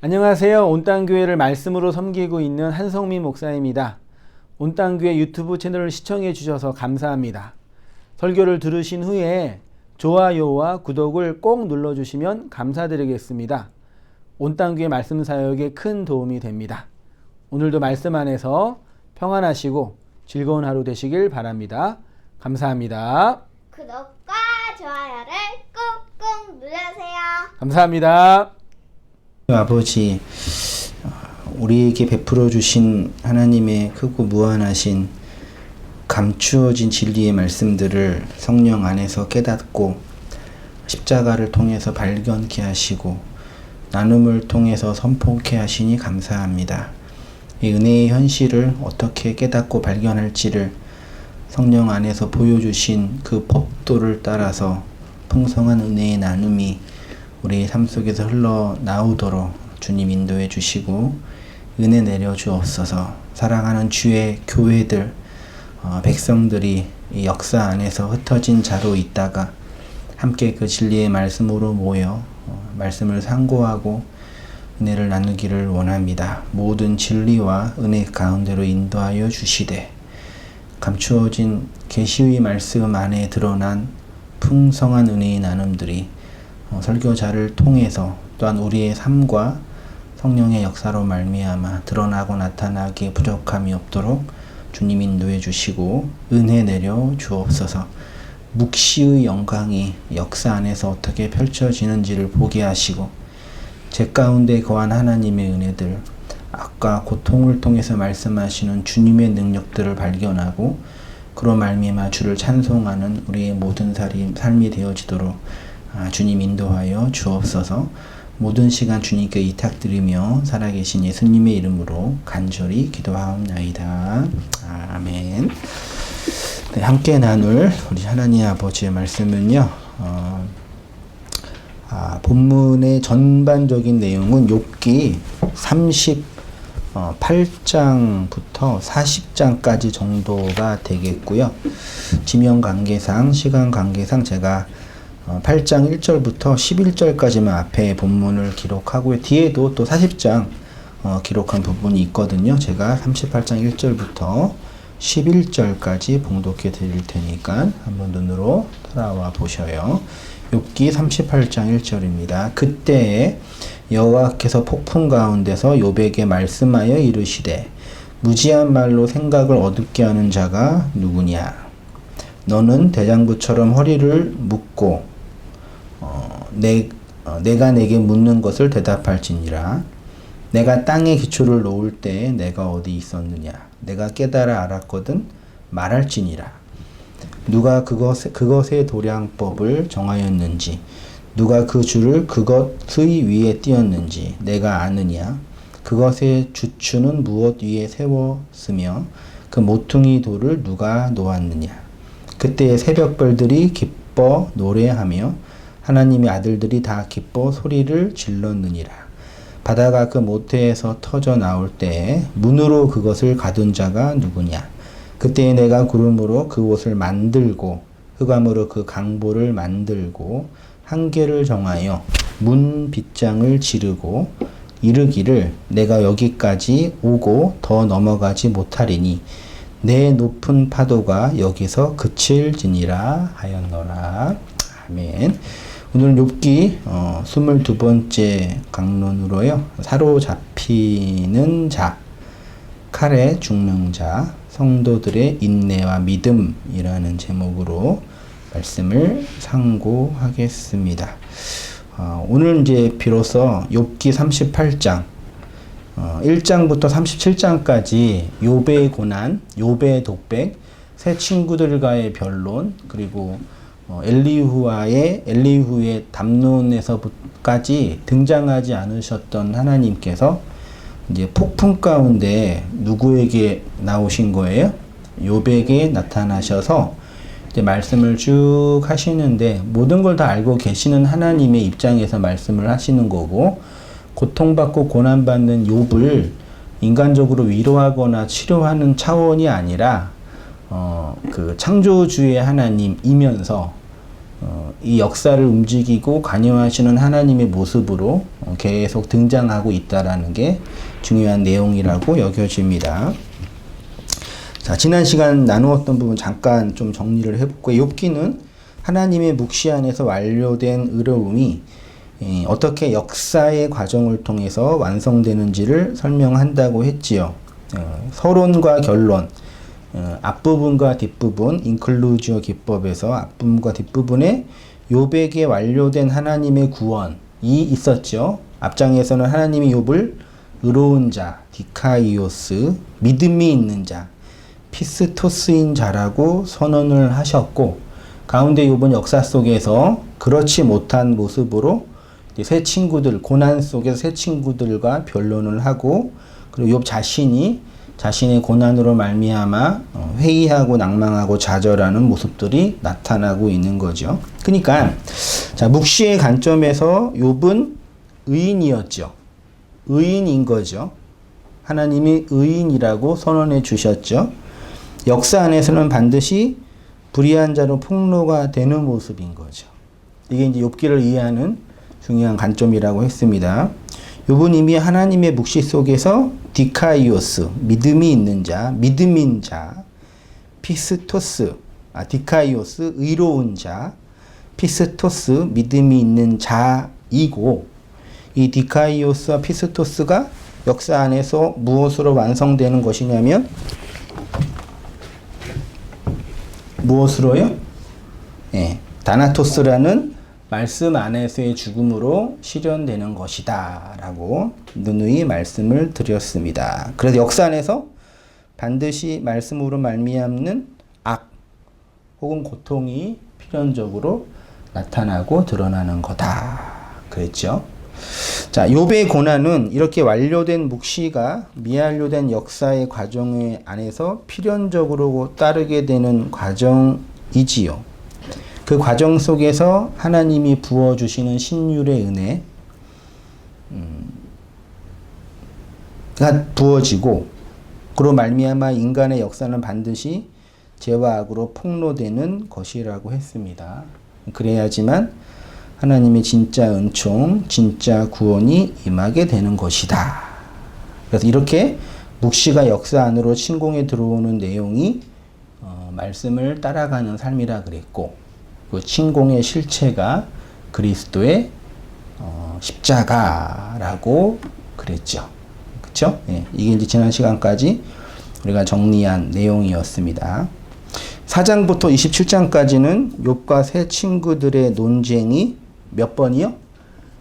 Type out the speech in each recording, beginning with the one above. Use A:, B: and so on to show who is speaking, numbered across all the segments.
A: 안녕하세요. 온땅교회를 말씀으로 섬기고 있는 한성민 목사입니다. 온땅교회 유튜브 채널을 시청해 주셔서 감사합니다. 설교를 들으신 후에 좋아요와 구독을 꼭 눌러주시면 감사드리겠습니다. 온땅교회 말씀 사역에 큰 도움이 됩니다. 오늘도 말씀 안에서 평안하시고 즐거운 하루 되시길 바랍니다. 감사합니다.
B: 구독과 좋아요를 꾹꾹 눌러주세요.
A: 감사합니다.
C: 아버지, 우리에게 베풀어 주신 하나님의 크고 무한하신 감추어진 진리의 말씀들을 성령 안에서 깨닫고 십자가를 통해서 발견케 하시고 나눔을 통해서 선포케 하시니 감사합니다. 이 은혜의 현실을 어떻게 깨닫고 발견할지를 성령 안에서 보여주신 그 법도를 따라서 풍성한 은혜의 나눔이 우리 삶 속에서 흘러나오도록 주님 인도해 주시고 은혜 내려 주옵소서. 사랑하는 주의 교회들, 백성들이 이 역사 안에서 흩어진 자로 있다가 함께 그 진리의 말씀으로 모여 말씀을 상고하고 은혜를 나누기를 원합니다. 모든 진리와 은혜 가운데로 인도하여 주시되 감추어진 계시의 말씀 안에 드러난 풍성한 은혜의 나눔들이 설교자를 통해서 또한 우리의 삶과 성령의 역사로 말미암아 드러나고 나타나기에 부족함이 없도록 주님 인도해 주시고 은혜 내려 주옵소서. 묵시의 영광이 역사 안에서 어떻게 펼쳐지는지를 보게 하시고 제 가운데 거한 하나님의 은혜들, 아까 고통을 통해서 말씀하시는 주님의 능력들을 발견하고 그로 말미암아 주를 찬송하는 우리의 모든 삶이 되어지도록 주님 인도하여 주옵소서. 모든 시간 주님께 의탁드리며 살아계신 예수님의 이름으로 간절히 기도하옵나이다. 아멘. 네, 함께 나눌 우리 하나님 아버지의 말씀은요. 본문의 전반적인 내용은 욥기 38장부터 40장까지 정도가 되겠고요. 지명 관계상, 시간 관계상 제가 8장 1절부터 11절까지만 앞에 본문을 기록하고요. 뒤에도 또 40장 기록한 부분이 있거든요. 제가 38장 1절부터 11절까지 봉독해 드릴 테니까 한번 눈으로 따라와 보셔요. 욥기 38장 1절입니다. 그때에 여호와께서 폭풍 가운데서 욥에게 말씀하여 이르시되 무지한 말로 생각을 어둡게 하는 자가 누구냐? 너는 대장부처럼 허리를 묶고 내가 내게 묻는 것을 대답할지니라. 내가 땅에 기초를 놓을 때에 내가 어디 있었느냐? 내가 깨달아 알았거든 말할지니라. 누가 그것의 도량법을 정하였는지, 누가 그 줄을 그것의 위에 띄었는지 내가 아느냐? 그것의 주추는 무엇 위에 세웠으며 그 모퉁이 돌을 누가 놓았느냐? 그때의 새벽별들이 기뻐 노래하며 하나님의 아들들이 다 기뻐 소리를 질렀느니라. 바다가 그 모태에서 터져 나올 때에 문으로 그것을 가둔 자가 누구냐? 그때에 내가 구름으로 그 옷을 만들고 흑암으로 그 강보를 만들고 한계를 정하여 문 빗장을 지르고 이르기를 내가 여기까지 오고 더 넘어가지 못하리니 내 높은 파도가 여기서 그칠지니라 하였노라. 아멘. 오늘 욥기 22번째 강론으로요. 사로잡히는 자, 칼에 죽는 자, 성도들의 인내와 믿음이라는 제목으로 말씀을 상고하겠습니다. 오늘 이제 비로소 욥기 38장 1장부터 37장까지 욥의 고난, 욥의 독백, 새 친구들과의 변론, 그리고 엘리후의 담론에서까지 등장하지 않으셨던 하나님께서 이제 폭풍 가운데 누구에게 나오신 거예요? 욥에게 나타나셔서 이제 말씀을 쭉 하시는데 모든 걸 다 알고 계시는 하나님의 입장에서 말씀을 하시는 거고 고통받고 고난받는 욥을 인간적으로 위로하거나 치료하는 차원이 아니라 그 창조주의 하나님이면서 이 역사를 움직이고 관여하시는 하나님의 모습으로 계속 등장하고 있다라는 게 중요한 내용이라고 여겨집니다. 자, 지난 시간 나누었던 부분 잠깐 좀 정리를 해볼고요. 욥기는 하나님의 묵시 안에서 완료된 의로움이 어떻게 역사의 과정을 통해서 완성되는지를 설명한다고 했지요. 서론과 결론, 앞부분과 뒷부분, 인클루지오 기법에서 앞부분과 뒷부분에 욥에게 완료된 하나님의 구원이 있었죠. 앞장에서는 하나님이 욥을 의로운 자, 디카이오스, 믿음이 있는 자, 피스토스인 자라고 선언을 하셨고, 가운데 욥은 역사 속에서 그렇지 못한 모습으로 새 친구들, 고난 속에서 새 친구들과 변론을 하고, 그리고 욥 자신이 자신의 고난으로 말미암아 회의하고 낭망하고 좌절하는 모습들이 나타나고 있는 거죠. 그러니까 자, 묵시의 관점에서 욥은 의인이었죠. 의인인 거죠. 하나님이 의인이라고 선언해 주셨죠. 역사 안에서는 반드시 불의한 자로 폭로가 되는 모습인 거죠. 이게 이제 욥기를 이해하는 중요한 관점이라고 했습니다. 욥은 이미 하나님의 묵시 속에서 디카이오스, 믿음이 있는 자, 믿음인 자, 피스토스, 디카이오스, 의로운 자, 피스토스, 믿음이 있는 자이고, 이 디카이오스와 피스토스가 역사 안에서 무엇으로 완성되는 것이냐면, 무엇으로요? 다나토스라는 말씀 안에서의 죽음으로 실현되는 것이다 라고 누누이 말씀을 드렸습니다. 그래서 역사 안에서 반드시 말씀으로 말미암는 악 혹은 고통이 필연적으로 나타나고 드러나는 거다 그랬죠. 자, 욥의 고난은 이렇게 완료된 묵시가 미완료된 역사의 과정 안에서 필연적으로 따르게 되는 과정이지요. 그 과정 속에서 하나님이 부어주시는 신율의 은혜가 부어지고, 그로 말미암아 인간의 역사는 반드시 죄와 악으로 폭로되는 것이라고 했습니다. 그래야지만 하나님의 진짜 은총, 진짜 구원이 임하게 되는 것이다. 그래서 이렇게 묵시가 역사 안으로 침공해 들어오는 내용이 말씀을 따라가는 삶이라 그랬고, 그 침공의 실체가 그리스도의 십자가라고 그랬죠. 그쵸? 예, 이게 이제 지난 시간까지 우리가 정리한 내용이었습니다. 4장부터 27장까지는 욥과 세 친구들의 논쟁이 몇 번이요?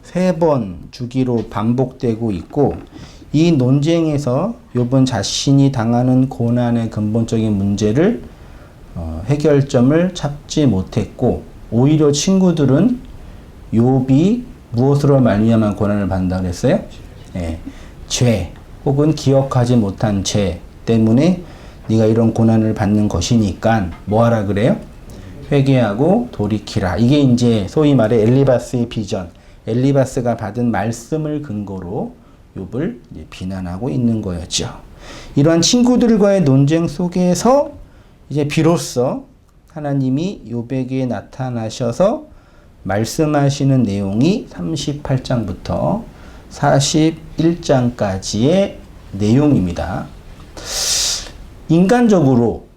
C: 3번 주기로 반복되고 있고, 이 논쟁에서 욥은 자신이 당하는 고난의 근본적인 문제를 해결점을 찾지 못했고, 오히려 친구들은 욥이 무엇으로 말미암아 고난을 받는다 그랬어요? 죄 혹은 기억하지 못한 죄 때문에 네가 이런 고난을 받는 것이니까 뭐하라 그래요? 회개하고 돌이키라. 이게 이제 소위 말해 엘리바스의 비전, 엘리바스가 받은 말씀을 근거로 욥을 이제 비난하고 있는 거였죠. 이러한 친구들과의 논쟁 속에서 이제 비로소 하나님이 욥에게 나타나셔서 말씀하시는 내용이 38장부터 41장까지의 내용입니다. 인간적으로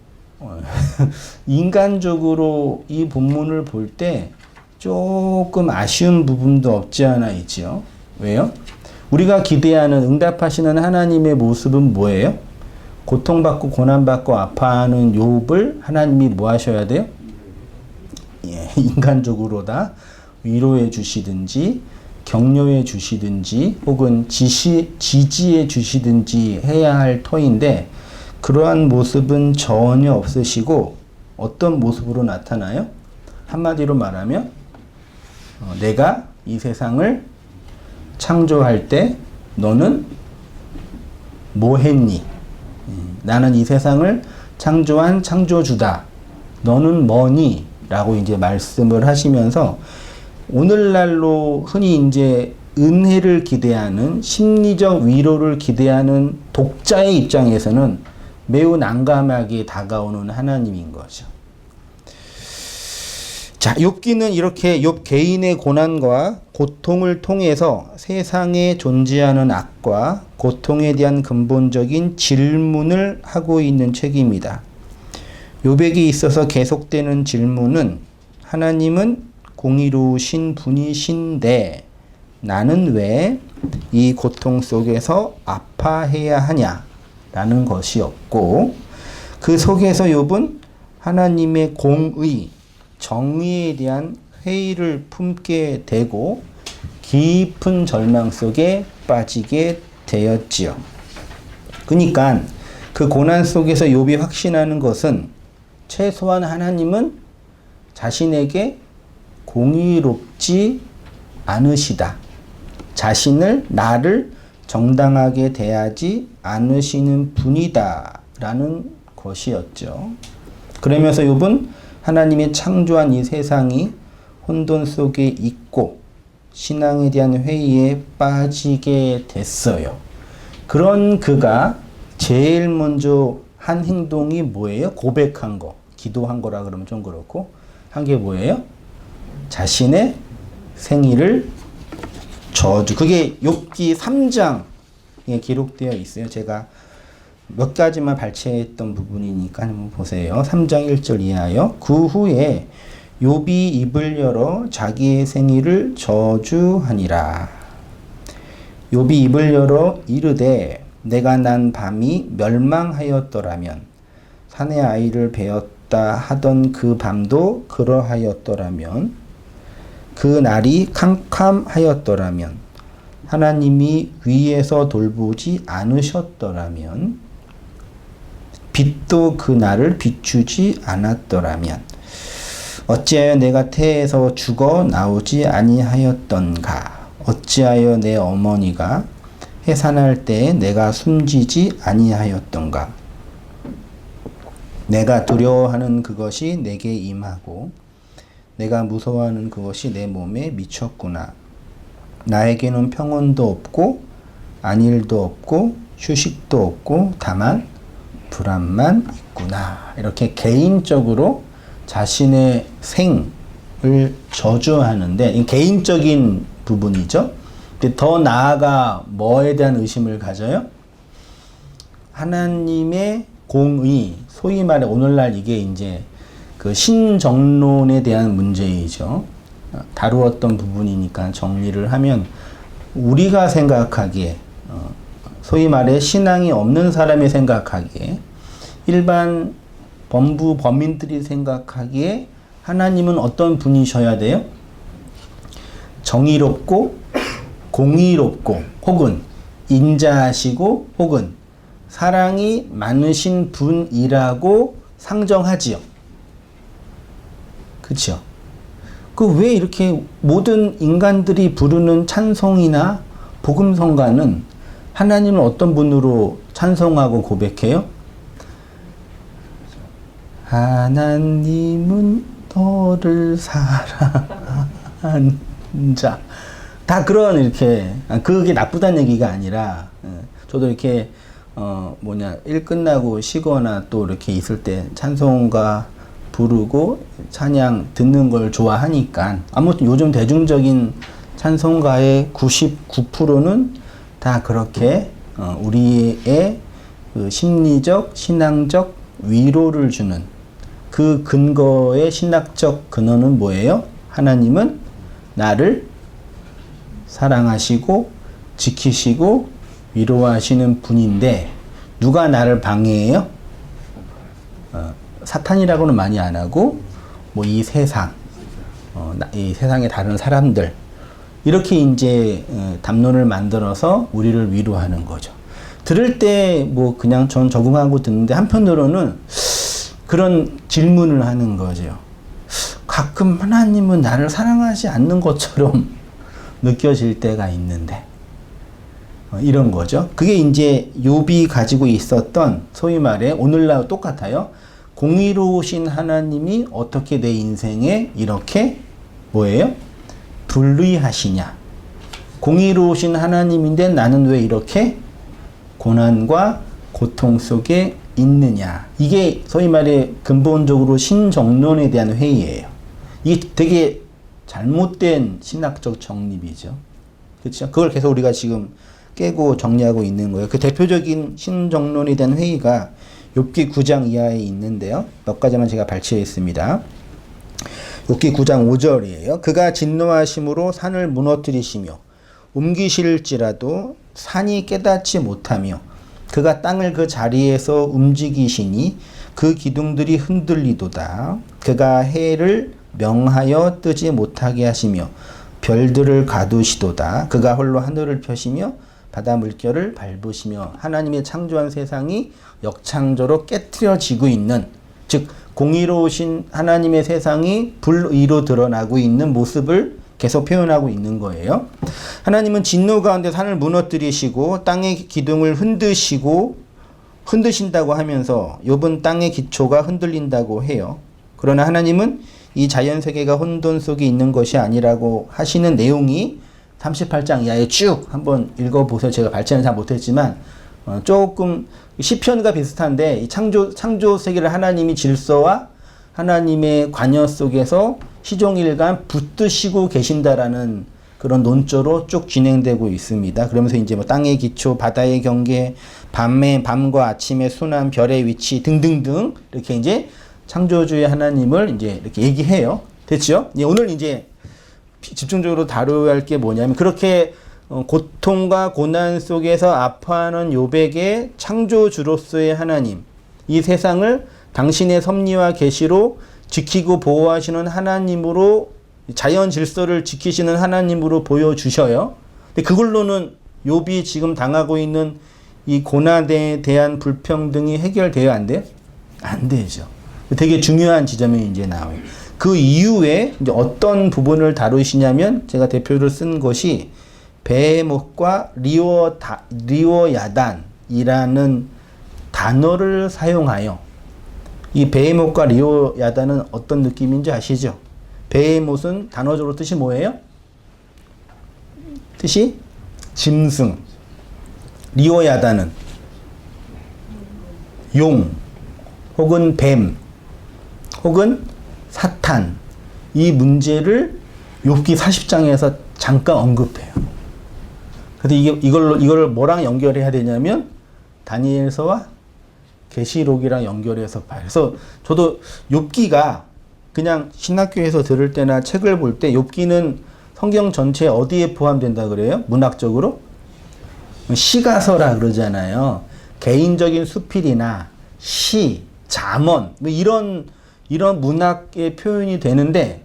C: 이 본문을 볼 때 조금 아쉬운 부분도 없지 않아 있죠. 왜요? 우리가 기대하는 응답하시는 하나님의 모습은 뭐예요? 고통받고 고난받고 아파하는 욥을 하나님이 뭐 하셔야 돼요? 인간적으로다 위로해 주시든지 격려해 주시든지 혹은 지지해 주시든지 해야 할 터인데, 그러한 모습은 전혀 없으시고 어떤 모습으로 나타나요? 한마디로 말하면 내가 이 세상을 창조할 때 너는 뭐 했니? 나는 이 세상을 창조한 창조주다. 너는 뭐니? 라고 이제 말씀을 하시면서, 오늘날로 흔히 이제 은혜를 기대하는, 심리적 위로를 기대하는 독자의 입장에서는 매우 난감하게 다가오는 하나님인 거죠. 자, 욥기는 이렇게 욥 개인의 고난과 고통을 통해서 세상에 존재하는 악과 고통에 대한 근본적인 질문을 하고 있는 책입니다. 욥에게 있어서 계속되는 질문은 하나님은 공의로우신 분이신데 나는 왜 이 고통 속에서 아파해야 하냐라는 것이었고, 그 속에서 욥은 하나님의 공의, 정의에 대한 회의를 품게 되고 깊은 절망 속에 빠지게 되었지요. 그러니까 그 고난 속에서 욥이 확신하는 것은 최소한 하나님은 자신에게 공의롭지 않으시다. 나를 정당하게 대하지 않으시는 분이다 라는 것이었죠. 그러면서 욥은 하나님이 창조한 이 세상이 혼돈 속에 있고 신앙에 대한 회의에 빠지게 됐어요. 그런 그가 제일 먼저 한 행동이 뭐예요? 고백한 거. 기도한 거라 그러면 좀 그렇고, 한 게 뭐예요? 자신의 생일을 저주. 그게 욥기 3장에 기록되어 있어요. 제가 몇 가지만 발췌했던 부분이니까 한번 보세요. 3장 1절 이하여. 그 후에 욥이 입을 열어 자기의 생일을 저주하니라. 욥이 입을 열어 이르되 내가 난 밤이 멸망하였더라면, 사내 아이를 베었다 하던 그 밤도 그러하였더라면, 그 날이 캄캄하였더라면, 하나님이 위에서 돌보지 않으셨더라면, 빛도 그 날을 비추지 않았더라면, 어찌하여 내가 태에서 죽어 나오지 아니하였던가? 어찌하여 내 어머니가 해산할 때에 내가 숨지지 아니하였던가? 내가 두려워하는 그것이 내게 임하고 내가 무서워하는 그것이 내 몸에 미쳤구나. 나에게는 평온도 없고 안일도 없고 휴식도 없고 다만 불안만 있구나. 이렇게 개인적으로 자신의 생을 저주하는데, 이 개인적인 부분이죠. 더 나아가 뭐에 대한 의심을 가져요? 하나님의 공의, 소위 말해 오늘날 이게 이제 그 신정론에 대한 문제이죠. 다루었던 부분이니까 정리를 하면, 우리가 생각하기에 소위 말해 신앙이 없는 사람이 생각하기에, 일반 범민들이 생각하기에 하나님은 어떤 분이셔야 돼요? 정의롭고 공의롭고 혹은 인자하시고 혹은 사랑이 많으신 분이라고 상정하지요. 그렇죠? 그 왜 이렇게 모든 인간들이 부르는 찬송이나 복음성가는 하나님을 어떤 분으로 찬송하고 고백해요? 하나님은 너를 사랑하는 자. 다 그런, 이렇게, 그게 나쁘다는 얘기가 아니라, 저도 이렇게, 일 끝나고 쉬거나 또 이렇게 있을 때 찬송가 부르고 찬양 듣는 걸 좋아하니까, 아무튼 요즘 대중적인 찬송가의 99%는 다 그렇게, 우리의 그 심리적, 신앙적 위로를 주는 그 근거의 신학적 근원은 뭐예요? 하나님은 나를 사랑하시고 지키시고 위로하시는 분인데, 누가 나를 방해해요? 사탄이라고는 많이 안 하고, 뭐 이 세상, 이 세상의 다른 사람들, 이렇게 이제 담론을 만들어서 우리를 위로하는 거죠. 들을 때 뭐 그냥 전 적응하고 듣는데, 한편으로는 그런 질문을 하는 거죠. 가끔 하나님은 나를 사랑하지 않는 것처럼 느껴질 때가 있는데, 이런 거죠. 그게 이제 욥이 가지고 있었던, 소위 말해 오늘날 똑같아요. 공의로우신 하나님이 어떻게 내 인생에 이렇게 뭐예요? 불의하시냐. 공의로우신 하나님인데 나는 왜 이렇게 고난과 고통 속에 있느냐. 이게 소위 말해 근본적으로 신정론에 대한 회의예요. 이게 되게 잘못된 신학적 정립이죠. 그렇죠? 그걸 계속 우리가 지금 깨고 정리하고 있는 거예요. 그 대표적인 신정론에 대한 회의가 욥기 9장 이하에 있는데요. 몇 가지만 제가 발췌했습니다. 욥기 9장 5절이에요. 그가 진노하심으로 산을 무너뜨리시며 옮기실지라도 산이 깨닫지 못하며 그가 땅을 그 자리에서 움직이시니 그 기둥들이 흔들리도다. 그가 해를 명하여 뜨지 못하게 하시며 별들을 가두시도다. 그가 홀로 하늘을 펴시며 바다 물결을 밟으시며 하나님의 창조한 세상이 역창조로 깨트려지고 있는, 즉 공의로우신 하나님의 세상이 불의로 드러나고 있는 모습을 계속 표현하고 있는 거예요. 하나님은 진노 가운데 산을 무너뜨리시고 땅의 기둥을 흔드신다고 하면서 욥은 땅의 기초가 흔들린다고 해요. 그러나 하나님은 이 자연세계가 혼돈 속에 있는 것이 아니라고 하시는 내용이 38장 이하에 쭉 한번 읽어보세요. 제가 발췌는 잘 못했지만 조금 시편과 비슷한데 이 창조 세계를 하나님이 질서와 하나님의 관여 속에서 시종일관 붙드시고 계신다라는 그런 논조로 쭉 진행되고 있습니다. 그러면서 이제 뭐 땅의 기초, 바다의 경계, 밤과 아침의 순환, 별의 위치 등등등 이렇게 이제 창조주의 하나님을 이제 이렇게 얘기해요. 됐죠? 오늘 이제 집중적으로 다루어야 할 게 뭐냐면 그렇게 고통과 고난 속에서 아파하는 욥에게 창조주로서의 하나님, 이 세상을 당신의 섭리와 계시로 지키고 보호하시는 하나님으로, 자연 질서를 지키시는 하나님으로 보여주셔요. 근데 그걸로는 욥이 지금 당하고 있는 이 고난에 대한 불평등이 해결돼야 안 돼요? 안 되죠. 되게 중요한 지점이 이제 나와요. 그 이후에 이제 어떤 부분을 다루시냐면 제가 대표를 쓴 것이 베헤못과 리오야단이라는 단어를 사용하여, 이 베헤못과 리오야단은 어떤 느낌인지 아시죠? 베헤못은 단어적으로 뜻이 뭐예요? 뜻이 짐승. 리오야단은 용 혹은 뱀 혹은 사탄. 이 문제를 욥기 40장에서 잠깐 언급해요. 그래서 이걸 뭐랑 연결해야 되냐면 다니엘서와 계시록이랑 연결해서 봐요. 그래서 저도 욥기가 그냥 신학교에서 들을 때나 책을 볼 때 욥기는 성경 전체에 어디에 포함된다 그래요? 문학적으로? 시가서라 그러잖아요. 개인적인 수필이나 시, 잠언 뭐 이런 문학의 표현이 되는데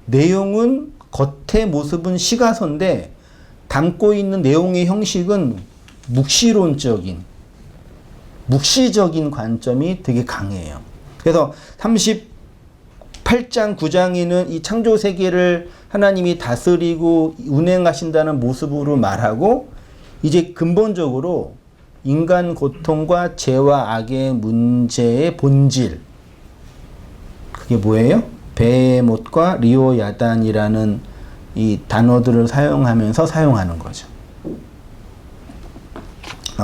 C: 내용은 겉의 모습은 시가서인데 담고 있는 내용의 형식은 묵시적인 관점이 되게 강해요. 그래서 38장 9장에는 이 창조 세계를 하나님이 다스리고 운행하신다는 모습으로 말하고, 이제 근본적으로 인간 고통과 죄와 악의 문제의 본질, 그게 뭐예요? 베헤못과 리오야단이라는 이 단어들을 사용하면서 사용하는 거죠.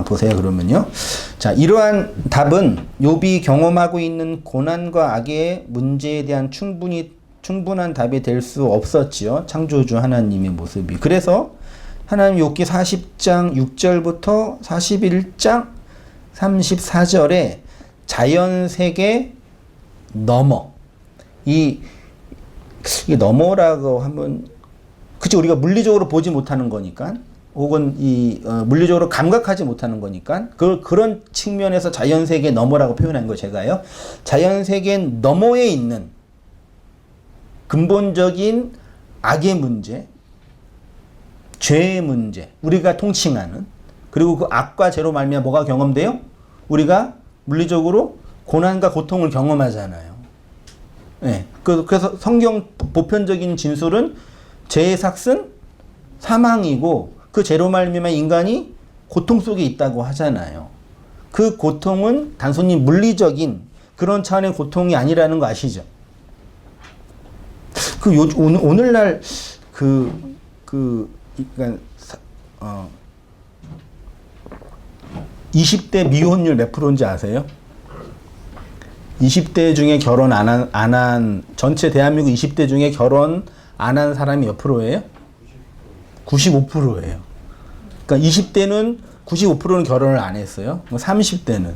C: 보세요. 그러면요. 자, 이러한 답은 욥이 경험하고 있는 고난과 악의 문제에 대한 충분한 답이 될 수 없었지요. 창조주 하나님의 모습이. 그래서 하나님 욥기 40장 6절부터 41장 34절에 자연세계 너머, 이 너머라고 하면 그치, 우리가 물리적으로 보지 못하는 거니까, 혹은 물리적으로 감각하지 못하는 거니까 그런 측면에서 자연세계 너머라고 표현한 거 제가요. 자연세계 너머에 있는 근본적인 악의 문제, 죄의 문제, 우리가 통칭하는, 그리고 그 악과 죄로 말미암아 뭐가 경험돼요? 우리가 물리적으로 고난과 고통을 경험하잖아요. 네. 그래서 성경 보편적인 진술은 죄의 삭은 사망이고 그 죄로 말미암아 인간이 고통 속에 있다고 하잖아요. 그 고통은 단순히 물리적인 그런 차원의 고통이 아니라는 거 아시죠? 오늘날 그러니까 20대 미혼율 몇 프로인지 아세요? 20대 중에 결혼 안 한 전체 대한민국 20대 중에 결혼 안 한 사람이 몇 프로예요? 95%예요. 그러니까 20대는 95%는 결혼을 안 했어요. 30대는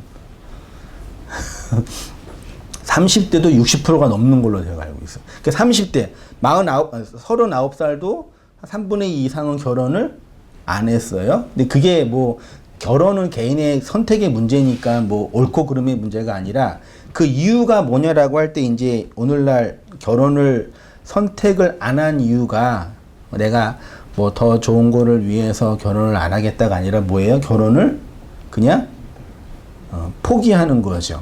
C: 30대도 60%가 넘는 걸로 제가 알고 있어요. 그러니까 30대 39살도 3분의 2 이상은 결혼을 안 했어요. 근데 그게 뭐 결혼은 개인의 선택의 문제니까 뭐 옳고 그름의 문제가 아니라 그 이유가 뭐냐라고 할 때 이제 오늘날 결혼을 선택을 안 한 이유가 내가 뭐 더 좋은 거를 위해서 결혼을 안 하겠다가 아니라 뭐예요? 결혼을 그냥 포기하는 거죠.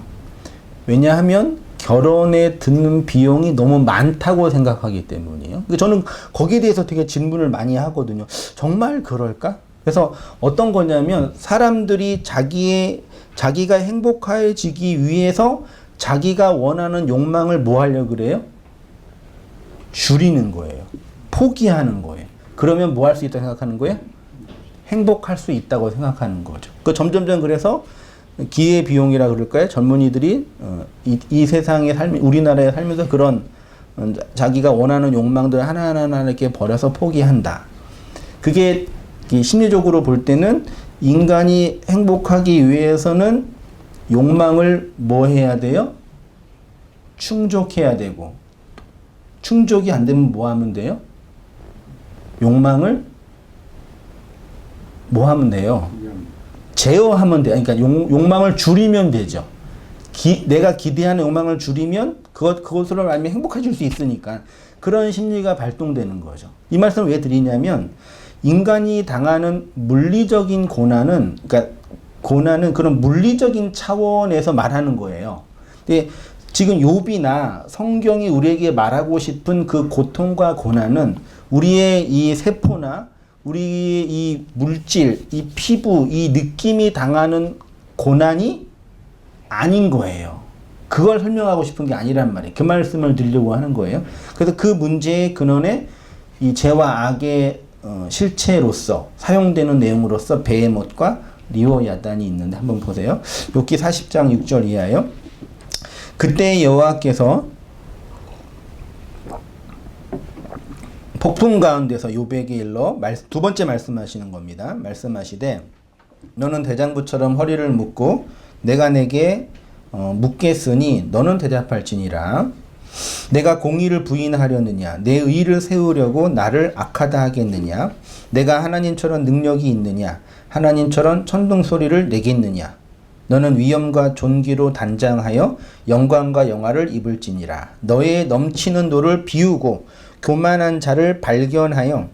C: 왜냐하면 결혼에 드는 비용이 너무 많다고 생각하기 때문이에요. 저는 거기에 대해서 되게 질문을 많이 하거든요. 정말 그럴까? 그래서 어떤 거냐면 사람들이 자기가 행복해지기 위해서 자기가 원하는 욕망을 뭐 하려고 그래요? 줄이는 거예요. 포기하는 거예요. 그러면 뭐 할 수 있다고 생각하는 거예요? 행복할 수 있다고 생각하는 거죠. 점점점 그래서 기회비용이라 그럴까요? 젊은이들이 이 세상에 우리나라에 살면서 그런 자기가 원하는 욕망들 하나하나 이렇게 버려서 포기한다. 그게 심리적으로 볼 때는 인간이 행복하기 위해서는 욕망을 뭐 해야 돼요? 충족해야 되고, 충족이 안 되면 뭐 하면 돼요? 욕망을 뭐 하면 돼요? 제어하면 돼요. 그러니까 욕망을 줄이면 되죠. 내가 기대하는 욕망을 줄이면 그것으로 말하면 행복해질 수 있으니까 그런 심리가 발동되는 거죠. 이 말씀을 왜 드리냐면 인간이 당하는 물리적인 고난은 그런 물리적인 차원에서 말하는 거예요. 근데 지금 욥이나 성경이 우리에게 말하고 싶은 그 고통과 고난은 우리의 이 세포나 우리의 이 물질, 이 피부, 이 느낌이 당하는 고난이 아닌 거예요. 그걸 설명하고 싶은 게 아니란 말이에요. 그 말씀을 드리려고 하는 거예요. 그래서 그 문제의 근원에 이 죄와 악의 실체로서 사용되는 내용으로서 베헤못과 리오야단이 있는데 한번 보세요. 욥기 40장 6절 이하요. 그때 여호와께서 폭풍 가운데서 욥에게 일러 두 번째 말씀하시는 겁니다. 말씀하시되 너는 대장부처럼 허리를 묶고 내가 내게 묻겠으니 너는 대답할지니라. 내가 공의를 부인하려느냐? 내 의를 세우려고 나를 악하다 하겠느냐? 내가 하나님처럼 능력이 있느냐? 하나님처럼 천둥소리를 내겠느냐? 너는 위엄과 존귀로 단장하여 영광과 영화를 입을지니라. 너의 넘치는 도를 비우고 교만한 자를 발견하여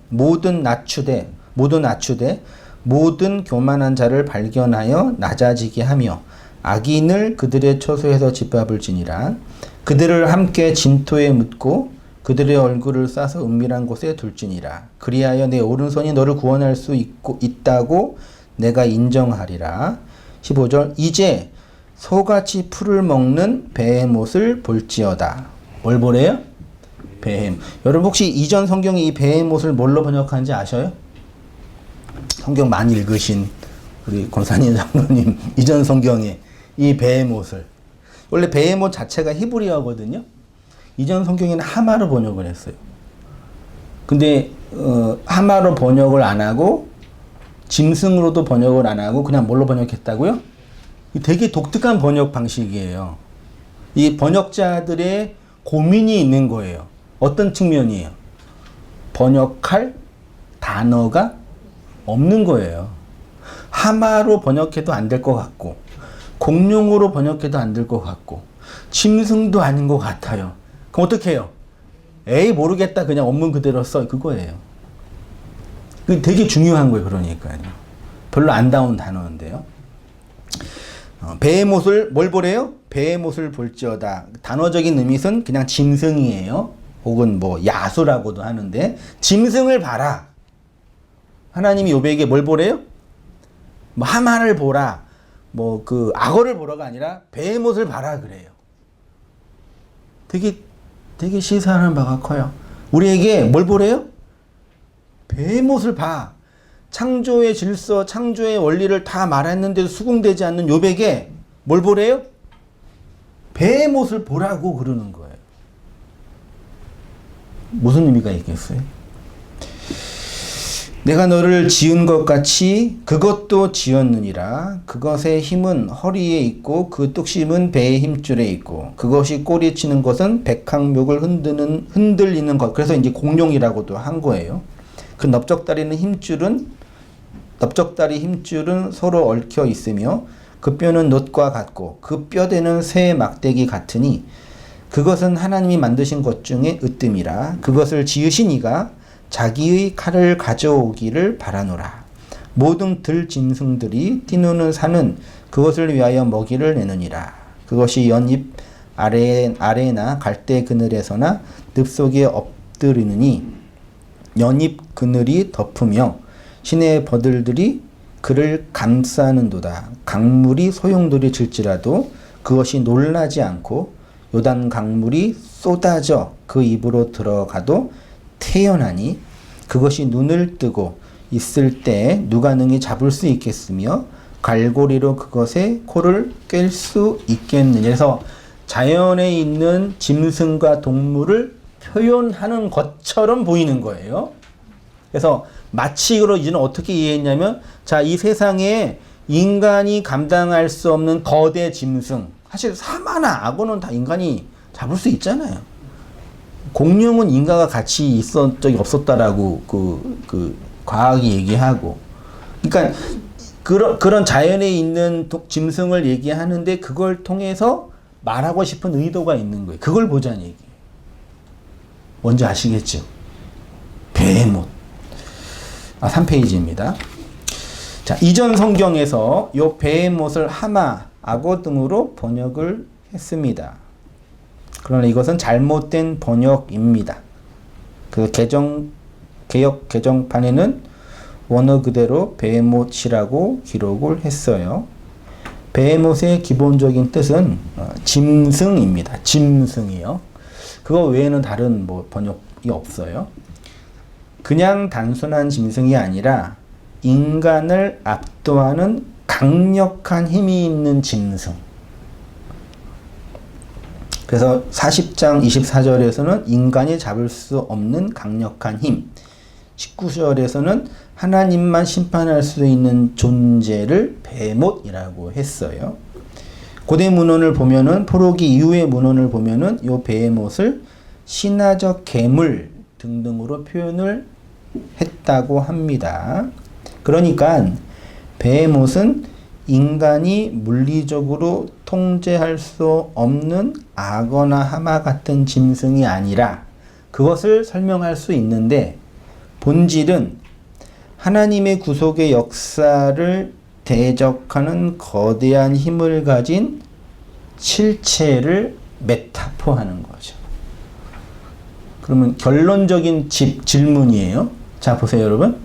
C: 모든 교만한 자를 발견하여 낮아지게 하며 악인을 그들의 처소에서 짓밟을지니라. 그들을 함께 진토에 묻고 그들의 얼굴을 싸서 은밀한 곳에 둘지니라. 그리하여 내 오른손이 너를 구원할 수 있다고 내가 인정하리라. 15절 이제 소같이 풀을 먹는 베헤못을 볼지어다. 뭘 보래요? 베헤. 여러분 혹시 이전 성경에 이 베헤못을 뭘로 번역하는지 아셔요? 성경 많이 읽으신 우리 권사님 장로님 이전 성경에 이 베헤못을 원래 베헤못 자체가 히브리어거든요. 이전 성경에는 하마로 번역을 했어요. 근데 하마로 번역을 안 하고 짐승으로도 번역을 안 하고 그냥 뭘로 번역했다고요? 되게 독특한 번역 방식이에요. 이 번역자들의 고민이 있는 거예요. 어떤 측면이에요? 번역할 단어가 없는 거예요. 하마로 번역해도 안 될 것 같고 공룡으로 번역해도 안 될 것 같고 짐승도 아닌 것 같아요. 그럼 어떻게 해요? 에이 모르겠다 그냥 원문 그대로 써 그거예요. 그게 되게 중요한 거예요. 그러니까요. 별로 안 닿은 단어인데요. 베헤못을 뭘 보래요? 베헤못을 볼지어다. 단어적인 의미는 그냥 짐승이에요. 혹은 뭐 야수라고도 하는데 짐승을 봐라. 하나님이 욥에게 뭘 보래요? 뭐 하마를 보라. 뭐 그 악어를 보라가 아니라 베헤못을 봐라 그래요. 되게 시사하는 바가 커요. 우리에게 뭘 보래요? 베헤못을 봐. 창조의 질서, 창조의 원리를 다 말했는데도 수긍되지 않는 욥에게 뭘 보래요? 베헤못을 보라고 그러는 거예요. 무슨 의미가 있겠어요? 내가 너를 지은 것 같이 그것도 지었느니라. 그것의 힘은 허리에 있고 그 뚝심은 배의 힘줄에 있고 그것이 꼬리치는 것은 백항목을 흔들리는 것. 그래서 이제 공룡이라고도 한 거예요. 그 넓적다리 힘줄은 서로 얽혀 있으며 그 뼈는 놋과 같고 그 뼈대는 새 막대기 같으니 그것은 하나님이 만드신 것 중에 으뜸이라. 그것을 지으신 이가 자기의 칼을 가져오기를 바라노라. 모든 들 짐승들이 뛰노는 산은 그것을 위하여 먹이를 내느니라. 그것이 연잎 아래나 갈대 그늘에서나 늪속에 엎드리느니 연잎 그늘이 덮으며 시내의 버들들이 그를 감싸는도다. 강물이 소용돌이 질지라도 그것이 놀라지 않고 요단 강물이 쏟아져 그 입으로 들어가도 태연하니 그것이 눈을 뜨고 있을 때 누가 능히 잡을 수 있겠으며 갈고리로 그것의 코를 꿰 수 있겠느냐. 그래서 자연에 있는 짐승과 동물을 표현하는 것처럼 보이는 거예요. 그래서 마치 이제는 어떻게 이해했냐면, 자, 이 세상에 인간이 감당할 수 없는 거대 짐승, 사실 사마나 악어는 다 인간이 잡을 수 있잖아요. 공룡은 인간과 같이 있었 적이 없었다라고 그 과학이 얘기하고, 그러니까 그런 자연에 있는 짐승을 얘기하는데 그걸 통해서 말하고 싶은 의도가 있는 거예요. 그걸 보자는 얘기예요. 뭔지 아시겠죠? 베헤못. 3페이지입니다. 자, 이전 성경에서 요 베헤못을 하마, 악어 등으로 번역을 했습니다. 그러나 이것은 잘못된 번역입니다. 그 개역 개정판에는 원어 그대로 베헤못이라고 기록을 했어요. 베헤못의 기본적인 뜻은 짐승입니다. 짐승이요. 그거 외에는 다른 번역이 없어요. 그냥 단순한 짐승이 아니라 인간을 압도하는 강력한 힘이 있는 짐승. 그래서 40장 24절에서는 인간이 잡을 수 없는 강력한 힘, 19절에서는 하나님만 심판할 수 있는 존재를 베헤못이라고 했어요. 고대 문헌을 보면은, 포로기 이후의 문헌을 보면은 요 베헤못을 신화적 괴물 등등으로 표현을 했다고 합니다. 그러니까 베헤못은 인간이 물리적으로 통제할 수 없는 악어나 하마 같은 짐승이 아니라 그것을 설명할 수 있는데, 본질은 하나님의 구속의 역사를 대적하는 거대한 힘을 가진 실체를 메타포하는 거죠. 그러면 결론적인 질문이에요. 자, 보세요, 여러분.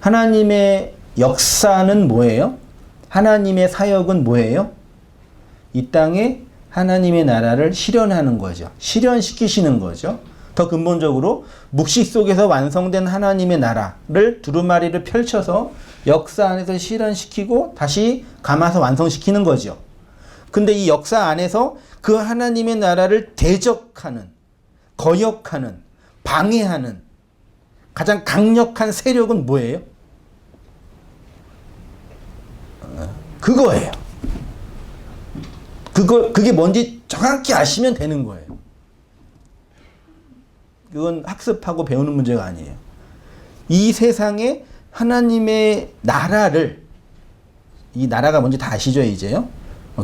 C: 하나님의 역사는 뭐예요? 하나님의 사역은 뭐예요? 이 땅에 하나님의 나라를 실현하는 거죠. 실현시키시는 거죠. 더 근본적으로 묵시 속에서 완성된 하나님의 나라를 두루마리를 펼쳐서 역사 안에서 실현시키고 다시 감아서 완성시키는 거죠. 근데 이 역사 안에서 그 하나님의 나라를 대적하는, 거역하는, 방해하는 가장 강력한 세력은 뭐예요? 그거예요. 그게 뭔지 정확히 아시면 되는 거예요. 그건 학습하고 배우는 문제가 아니에요. 이 세상에 하나님의 나라를, 이 나라가 뭔지 다 아시죠, 이제요?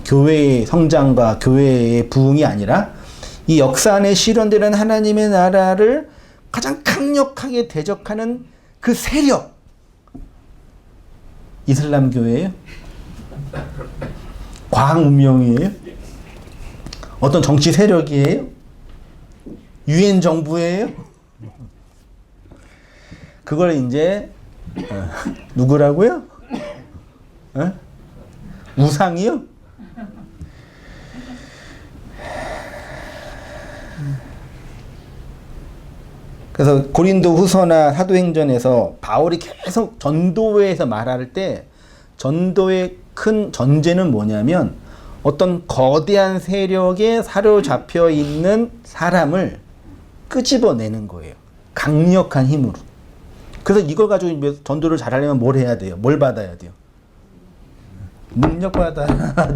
C: 교회의 성장과 교회의 부흥이 아니라 이 역사 안에 실현되는 하나님의 나라를 가장 강력하게 대적하는 그 세력. 이슬람 교회예요? 과학 문명이에요? 어떤 정치 세력이에요? 유엔 정부예요? 그걸 이제 누구라고요? 우상이요? 그래서 고린도 후서나 사도행전에서 바울이 계속 전도회에서 말할 때 전도의 큰 전제는 뭐냐면 어떤 거대한 세력에 사로잡혀 있는 사람을 끄집어내는 거예요. 강력한 힘으로. 그래서 이걸 가지고 전도를 잘하려면 뭘 해야 돼요? 뭘 받아야 돼요? 능력받아,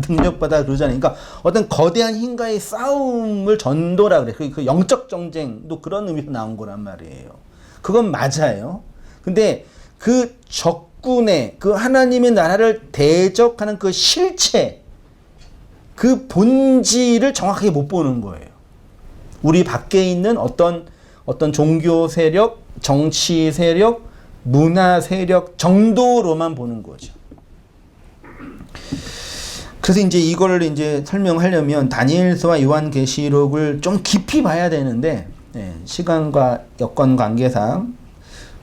C: 능력받아 그러잖아요. 그러니까 어떤 거대한 힘과의 싸움을 전도라 그래. 그 영적 정쟁도 그런 의미로 나온 거란 말이에요. 그건 맞아요. 근데 그 적군의 그 하나님의 나라를 대적하는 그 실체, 그 본질을 정확하게 못 보는 거예요. 우리 밖에 있는 어떤 종교 세력, 정치 세력, 문화 세력 정도로만 보는 거죠. 그래서 이제 이걸 이제 설명하려면 다니엘서와 요한계시록을 좀 깊이 봐야 되는데, 시간과 여건 관계상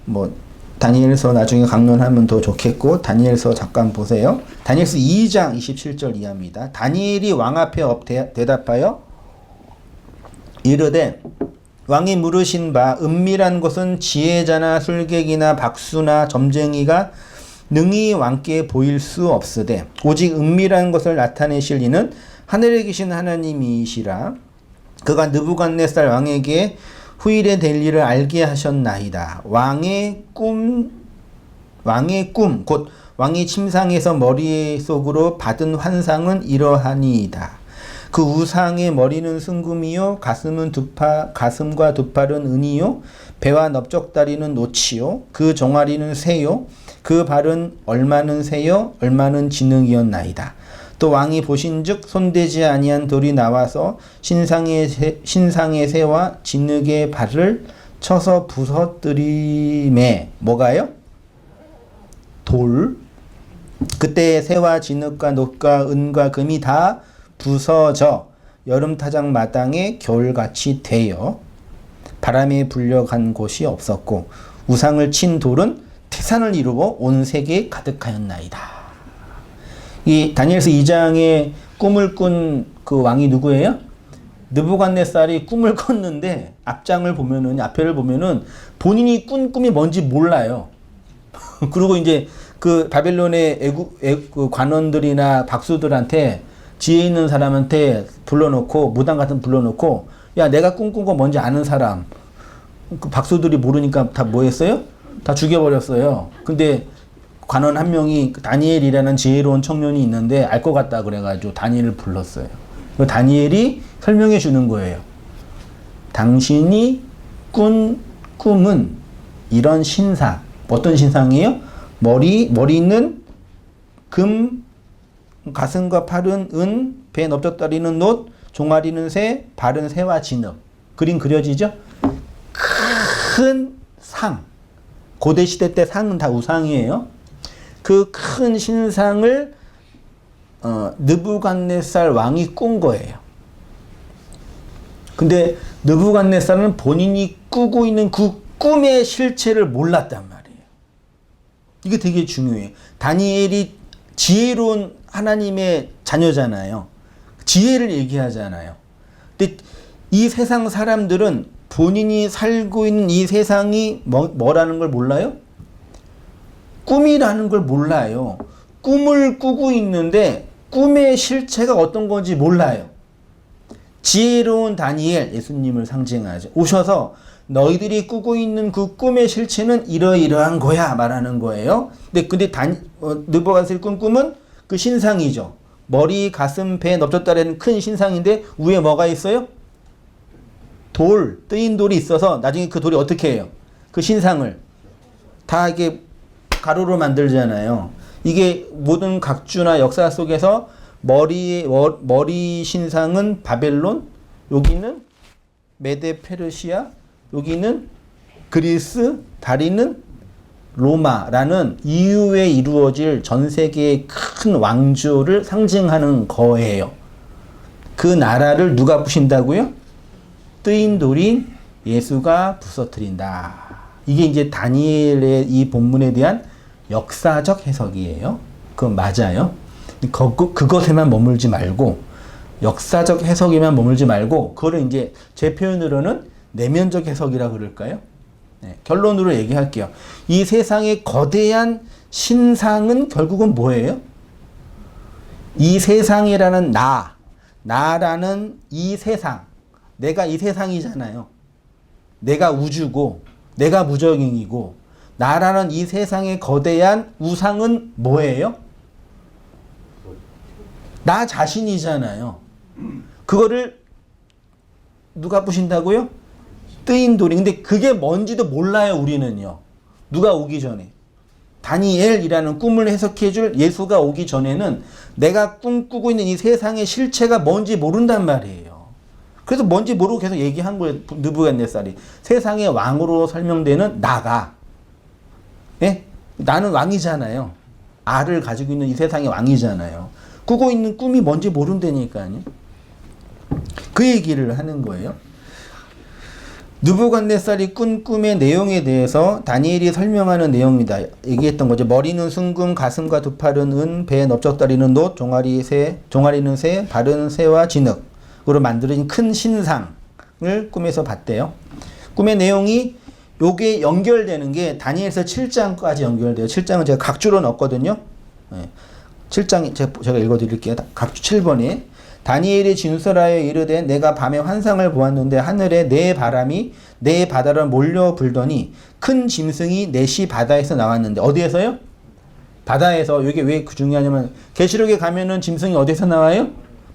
C: 뭐 다니엘서 나중에 강론하면 더 좋겠고, 다니엘서 잠깐 보세요. 다니엘서 2장 27절 이하입니다. 다니엘이 왕 앞에 대답하여 이르되 왕이 물으신 바 은밀한 것은 지혜자나 술객이나 박수나 점쟁이가 능히 왕께 보일 수 없으되 오직 은밀한 것을 나타내실 이는 하늘에 계신 하나님이시라. 그가 느부갓네살 왕에게 후일에 될 일을 알게 하셨나이다. 왕의 꿈 곧 왕이 침상에서 머릿속으로 받은 환상은 이러하니이다. 그 우상의 머리는 순금이요 가슴과 두 팔은 은이요 배와 넓적다리는 노치요 그 종아리는 새요 그 발은 얼마는 새요 얼마는 진흙이었나이다. 또 왕이 보신즉 손대지 아니한 돌이 나와서 신상의 새와 진흙의 발을 쳐서 부서뜨리매. 뭐가요? 돌. 그때 새와 진흙과 놋과 은과 금이 다 부서져 여름 타작 마당에 겨울같이 되어 바람에 불려간 곳이 없었고 우상을 친 돌은 태산을 이루어 온 세계에 가득하였나이다. 이 다니엘서 2장에 꿈을 꾼 그 왕이 누구예요? 느부갓네살이 꿈을 꿨는데 앞에를 보면은 본인이 꾼 꿈이 뭔지 몰라요. 그리고 이제 그 바벨론의 그 관원들이나 박수들한테 지혜 있는 사람한테 불러놓고 무당 같은 불러놓고 야 내가 꿈꾼 거 뭔지 아는 사람. 그 박수들이 모르니까 다 뭐 했어요? 다 죽여버렸어요. 근데 관원 한 명이 다니엘이라는 지혜로운 청년이 있는데 알 것 같다 그래가지고 다니엘을 불렀어요. 다니엘이 설명해 주는 거예요. 당신이 꾼 꿈은 이런 신상. 어떤 신상이에요? 머리는 금, 가슴과 팔은 은, 배에 넓적다리는 놋, 종아리는 새, 발은 새와 진흙. 그림 그려지죠? 큰 상. 고대 시대 때 상은 다 우상이에요. 그 큰 신상을 느부갓네살 왕이 꾼 거예요. 근데 느부갓네살은 본인이 꾸고 있는 그 꿈의 실체를 몰랐단 말이에요. 이게 되게 중요해요. 다니엘이 지혜로운 하나님의 자녀잖아요. 지혜를 얘기하잖아요. 근데 이 세상 사람들은 본인이 살고 있는 이 세상이 뭐라는 걸 몰라요? 꿈이라는 걸 몰라요. 꿈을 꾸고 있는데 꿈의 실체가 어떤 건지 몰라요. 지혜로운 다니엘, 예수님을 상징하죠. 오셔서 너희들이 꾸고 있는 그 꿈의 실체는 이러이러한 거야 말하는 거예요. 근데 느부갓네살이 꾼 꿈은 그 신상이죠. 머리, 가슴, 배, 넓적다리는 큰 신상인데 위에 뭐가 있어요? 돌, 뜨인 돌이 있어서 나중에 그 돌이 어떻게 해요? 그 신상을 다 이게 가루로 만들잖아요. 이게 모든 각주나 역사 속에서 머리 신상은 바벨론, 여기는 메데 페르시아, 여기는 그리스, 다리는 로마라는 이후에 이루어질 전 세계의 큰 왕조를 상징하는 거예요. 그 나라를 누가 부신다고요? 뜨인 돌인 예수가 부서뜨린다. 이게 이제 다니엘의 이 본문에 대한 역사적 해석이에요. 그건 맞아요. 그것에만 머물지 말고 역사적 해석에만 머물지 말고 그거를 이제 제 표현으로는 내면적 해석이라 그럴까요? 네, 결론으로 얘기할게요. 이 세상의 거대한 신상은 결국은 뭐예요? 이 세상이라는 나라는 이 세상, 내가 이 세상이잖아요. 내가 우주고, 내가 무적행이고, 나라는 이 세상의 거대한 우상은 뭐예요? 나 자신이잖아요. 그거를 누가 부신다고요? 뜨인 돌이. 근데 그게 뭔지도 몰라요, 우리는요. 누가 오기 전에. 다니엘이라는 꿈을 해석해줄 예수가 오기 전에는 내가 꿈꾸고 있는 이 세상의 실체가 뭔지 모른단 말이에요. 그래서 뭔지 모르고 계속 얘기한 거예요. 느부갓네살이. 세상의 왕으로 설명되는 나가. 예? 나는 왕이잖아요. 알을 가지고 있는 이 세상의 왕이잖아요. 꾸고 있는 꿈이 뭔지 모른다니까요. 그 얘기를 하는 거예요. 느부갓네살이 꾼 꿈의 내용에 대해서 다니엘이 설명하는 내용입니다. 얘기했던 거죠. 머리는 순금, 가슴과 두 팔은 은, 배에 넓적다리는 놋, 종아리는 새, 발은 새와 진흙으로 만들어진 큰 신상을 꿈에서 봤대요. 꿈의 내용이 요게 연결되는 게 다니엘서 7장까지 연결돼요. 7장은 제가 각주로 넣었거든요. 7장 제가 읽어드릴게요. 각주 7번에 다니엘이 진술하여 이르되 내가 밤에 환상을 보았는데 하늘에 네 바람이 네 바다를 몰려 불더니 큰 짐승이 넷이 바다에서 나왔는데 어디에서요? 바다에서. 이게 왜 중요하냐면 계시록에 가면은 짐승이 어디서 나와요?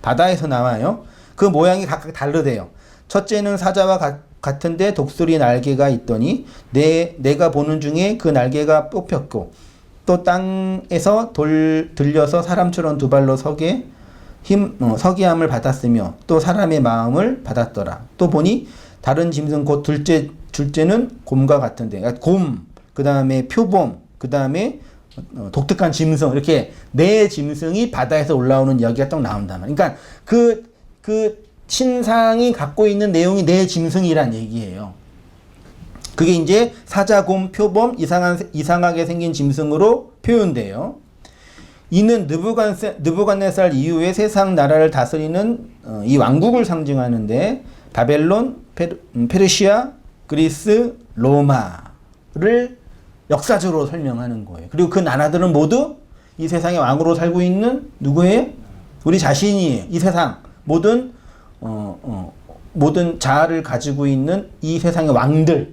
C: 바다에서 나와요. 그 모양이 각각 다르대요. 첫째는 사자와 같은데 독수리 날개가 있더니 내가 보는 중에 그 날개가 뽑혔고 또 땅에서 들려서 사람처럼 두 발로 서기함을 받았으며 또 사람의 마음을 받았더라. 또 보니 다른 짐승 곧 둘째는 곰과 같은데 곰, 그 다음에 표범, 그 다음에 독특한 짐승 이렇게 네 짐승이 바다에서 올라오는 이야기가 딱 나온단 말이에요. 그러니까 그 신상이 갖고 있는 내용이 네 짐승이란 얘기예요. 그게 이제 사자, 곰, 표범, 이상하게 생긴 짐승으로 표현돼요. 이는 느부갓네살 이후에 세상 나라를 다스리는 이 왕국을 상징하는데 바벨론, 페르시아, 그리스, 로마를 역사적으로 설명하는 거예요. 그리고 그 나라들은 모두 이 세상의 왕으로 살고 있는 누구예요? 우리 자신이에요. 이 세상 모든 자아를 가지고 있는 이 세상의 왕들이에요.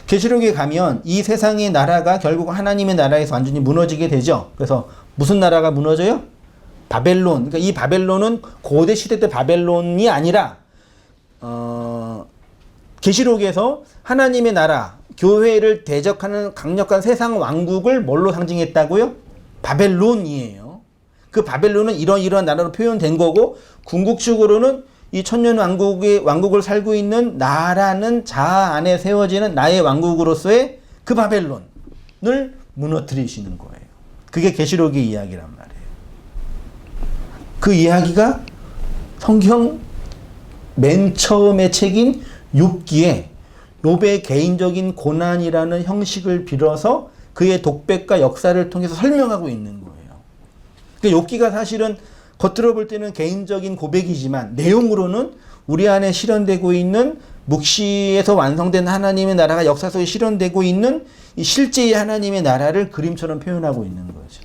C: 계시록에 가면 이 세상의 나라가 결국 하나님의 나라에서 완전히 무너지게 되죠. 그래서 무슨 나라가 무너져요? 바벨론. 그러니까 이 바벨론은 고대 시대 때 바벨론이 아니라 계시록에서 하나님의 나라, 교회를 대적하는 강력한 세상 왕국을 뭘로 상징했다고요? 바벨론이에요. 그 바벨론은 이런 나라로 표현된 거고 궁극적으로는 이 천년 왕국을 살고 있는 나라는 자아 안에 세워지는 나의 왕국으로서의 그 바벨론을 무너뜨리시는 거예요. 그게 계시록의 이야기란 말이에요. 그 이야기가 성경 맨 처음의 책인 욥기에 욥의 개인적인 고난이라는 형식을 빌어서 그의 독백과 역사를 통해서 설명하고 있는 거예요. 그러니까 욥기가 사실은 겉으로 볼 때는 개인적인 고백이지만 내용으로는 우리 안에 실현되고 있는 묵시에서 완성된 하나님의 나라가 역사 속에 실현되고 있는 이 실제의 하나님의 나라를 그림처럼 표현하고 있는 거죠.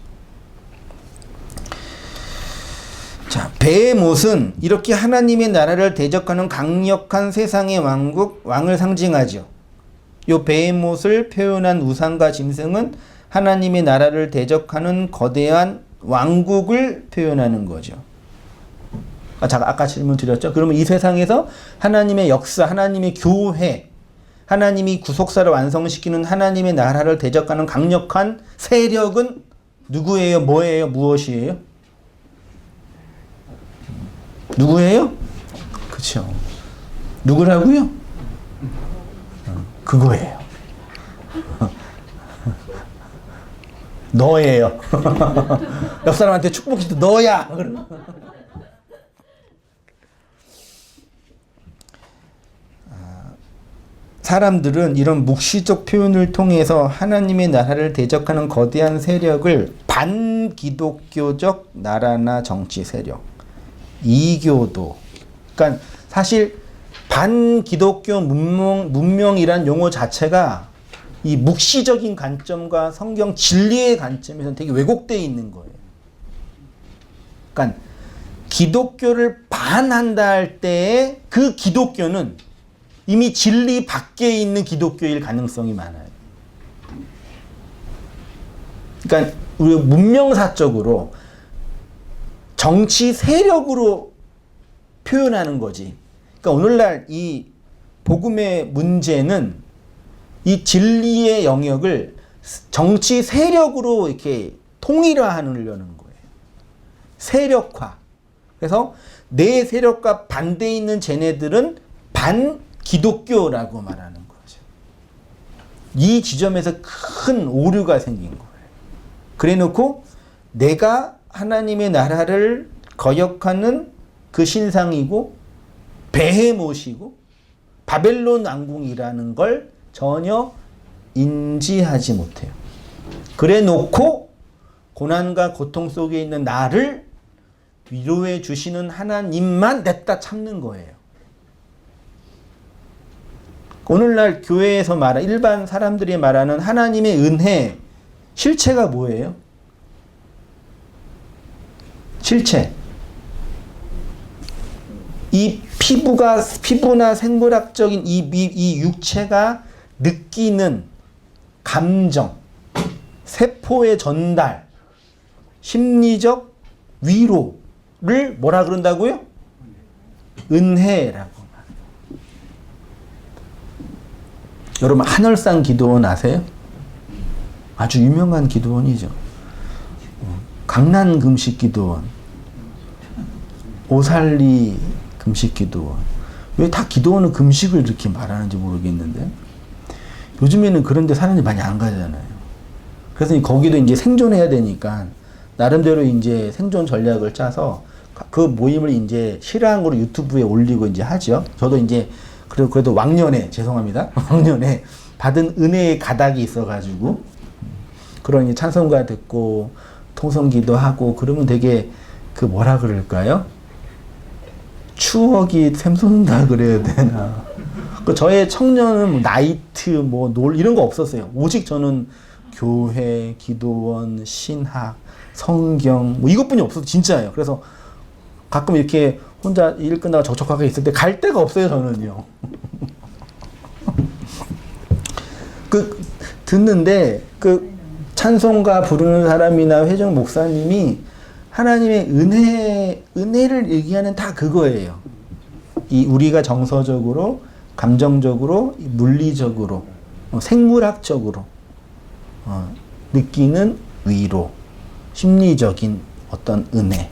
C: 자, 배의 못은 이렇게 하나님의 나라를 대적하는 강력한 세상의 왕을 상징하죠. 이 배의 못을 표현한 우상과 짐승은 하나님의 나라를 대적하는 거대한 왕국을 표현하는 거죠. 아까 질문 드렸죠. 그러면 이 세상에서 하나님의 역사, 하나님의 교회, 하나님이 구속사를 완성시키는 하나님의 나라를 대적하는 강력한 세력은 누구예요? 뭐예요? 무엇이에요? 누구예요? 그렇죠. 누구라고요? 그거예요. 너예요. 옆 사람한테 축복해도 너야. 사람들은 이런 묵시적 표현을 통해서 하나님의 나라를 대적하는 거대한 세력을 반기독교적 나라나 정치 세력, 이교도, 그러니까 사실 반기독교 문명이란 용어 자체가 이 묵시적인 관점과 성경 진리의 관점에서는 되게 왜곡되어 있는 거예요. 그러니까 기독교를 반한다 할 때의 그 기독교는 이미 진리 밖에 있는 기독교일 가능성이 많아요. 그러니까 우리 문명사적으로 정치 세력으로 표현하는 거지. 그러니까 오늘날 이 복음의 문제는 이 진리의 영역을 정치 세력으로 이렇게 통일화하려는 거예요. 세력화. 그래서 내 세력과 반대에 있는 쟤네들은 반기독교라고 말하는 거죠. 이 지점에서 큰 오류가 생긴 거예요. 그래 놓고 내가 하나님의 나라를 거역하는 그 신상이고 베헤못이고 바벨론 왕궁이라는 걸 전혀 인지하지 못해요. 그래 놓고 고난과 고통 속에 있는 나를 위로해 주시는 하나님만 냈다 참는 거예요. 오늘날 교회에서 말하는 일반 사람들이 말하는 하나님의 은혜 실체가 뭐예요? 실체. 이 피부나 생물학적인 이 육체가 느끼는 감정, 세포의 전달, 심리적 위로를 뭐라 그런다고요? 은혜라고. 여러분 한월산 기도원 아세요? 아주 유명한 기도원이죠. 강난 금식 기도원, 오살리 금식 기도원. 왜 다 기도원은 금식을 이렇게 말하는지 모르겠는데 요즘에는 그런데 사람들이 많이 안 가잖아요. 그래서 거기도 이제 생존해야 되니까 나름대로 이제 생존 전략을 짜서 그 모임을 이제 실황으로 유튜브에 올리고 이제 하죠. 저도 이제 그래도 왕년에 죄송합니다. 왕년에 받은 은혜의 가닥이 있어가지고 그런 찬송가 듣고 통성기도 하고 그러면 되게 그 뭐라 그럴까요? 추억이 샘솟는다 그래야 되나? 그 저의 청년은 뭐 나이트 뭐 놀 이런 거 없었어요. 오직 저는 교회, 기도원, 신학, 성경 뭐 이것뿐이 없어서 진짜예요. 그래서 가끔 이렇게 혼자 일 끝나고 적적하게 있을 때 갈 데가 없어요, 저는요. 그 듣는데 그 찬송가 부르는 사람이나 회장 목사님이 하나님의 은혜를 얘기하는 다 그거예요. 이 우리가 정서적으로, 감정적으로, 물리적으로, 생물학적으로 느끼는 위로, 심리적인 어떤 은혜.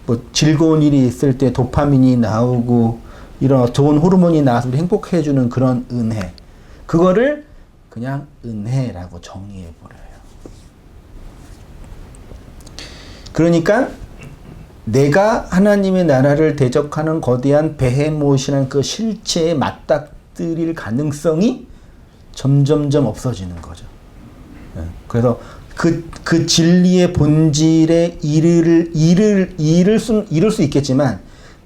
C: 뭐 즐거운 일이 있을 때 도파민이 나오고 이런 좋은 호르몬이 나와서 우리 행복해주는 그런 은혜. 그거를 그냥 은혜라고 정의해버려요. 그러니까 내가 하나님의 나라를 대적하는 거대한 베헤못이라는 그 실체에 맞닥뜨릴 가능성이 점점점 없어지는 거죠. 그래서 그 진리의 본질에 이를 수 있겠지만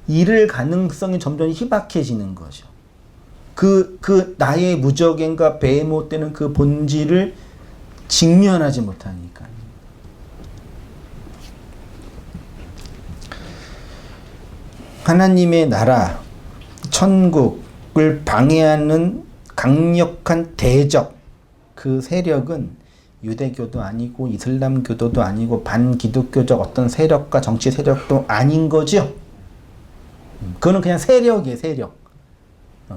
C: 이를 가능성이 점점 희박해지는 거죠. 그 나의 무적행과 베헤못되는 그 본질을 직면하지 못하니까. 하나님의 나라, 천국을 방해하는 강력한 대적, 그 세력은 유대교도 아니고 이슬람교도도 아니고 반기독교적 어떤 세력과 정치 세력도 아닌 거죠. 그거는 그냥 세력이에요, 세력.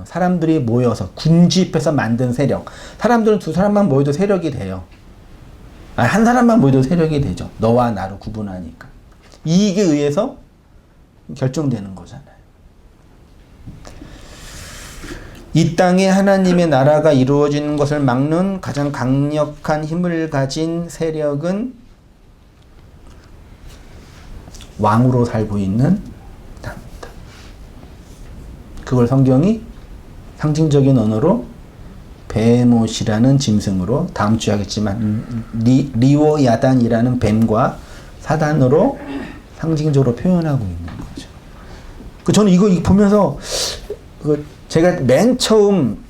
C: 사람들이 모여서 군집해서 만든 세력. 사람들은 두 사람만 모여도 세력이 돼요. 한 사람만 모여도 세력이 되죠. 너와 나를 구분하니까. 이익에 의해서 결정되는 거잖아요. 이 땅에 하나님의 나라가 이루어지는 것을 막는 가장 강력한 힘을 가진 세력은 왕으로 살고 있는 나라입니다. 그걸 성경이 상징적인 언어로 베헤못이라는 짐승으로 다음 주에 하겠지만 리워야단이라는 뱀과 사단으로 상징적으로 표현하고 있는 거죠. 저는 이거 보면서 제가 맨 처음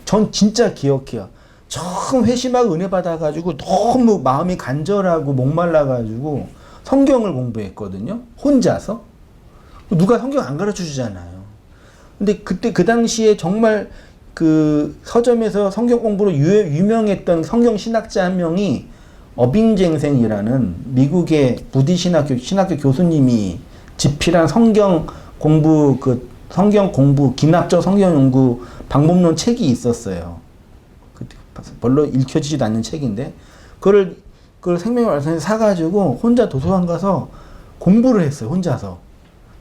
C: 전 진짜 기억해요. 처음 회심하고 은혜 받아가지고 너무 마음이 간절하고 목말라가지고 성경을 공부했거든요. 혼자서. 누가 성경 안 가르쳐 주잖아요. 근데 그때 그 당시에 정말 그 서점에서 성경 공부로 유명했던 성경 신학자 한 명이 어빙쟁생이라는 미국의 부디 신학교 교수님이 집필한 성경 공부 기납적 성경 연구 방법론 책이 있었어요. 별로 읽혀지지도 않는 책인데 그걸 생명의 말씀에서 사가지고 혼자 도서관 가서 공부를 했어요. 혼자서.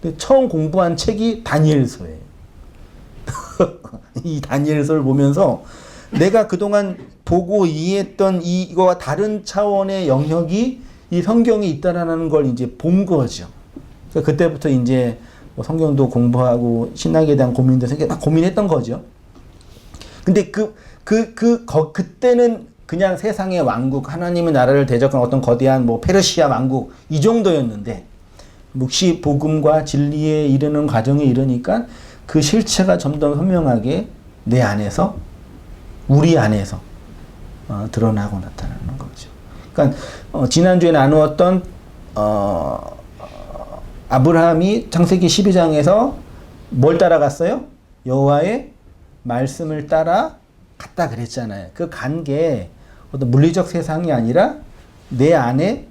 C: 근데 처음 공부한 책이 다니엘서예요. 이 다니엘서를 보면서 내가 그동안 보고 이해했던 이거와 다른 차원의 영역이 이 성경에 있다라는 걸 이제 본 거죠. 그러니까 그때부터 이제 뭐 성경도 공부하고 신학에 대한 고민도 생겨 막 고민했던 거죠. 근데 그때는 그냥 세상의 왕국, 하나님의 나라를 대적한 어떤 거대한 뭐 페르시아 왕국 이 정도였는데 묵시 복음과 진리에 이르는 과정에 이르니까 그 실체가 점점 선명하게 내 안에서 우리 안에서 드러나고 나타나는 거죠. 그러니까 지난주에 나누었던 아브라함이 창세기 12장에서 뭘 따라갔어요? 여호와의 말씀을 따라 갔다 그랬잖아요. 그 간 게 어떤 물리적 세상이 아니라 내 안에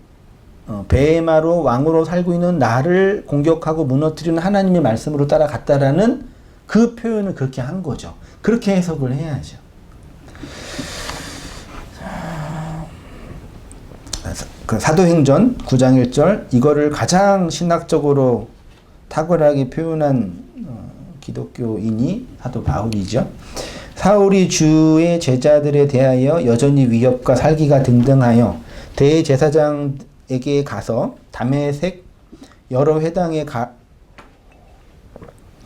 C: 베헤마로 왕으로 살고 있는 나를 공격하고 무너뜨리는 하나님의 말씀으로 따라갔다라는 그 표현을 그렇게 한 거죠. 그렇게 해석을 해야죠. 그 사도행전 9장 1절 이거를 가장 신학적으로 탁월하게 표현한 기독교인이 사도 바울이죠. 사울이 주의 제자들에 대하여 여전히 위협과 살기가 등등하여 대제사장에게 가서 다메섹 여러 회당에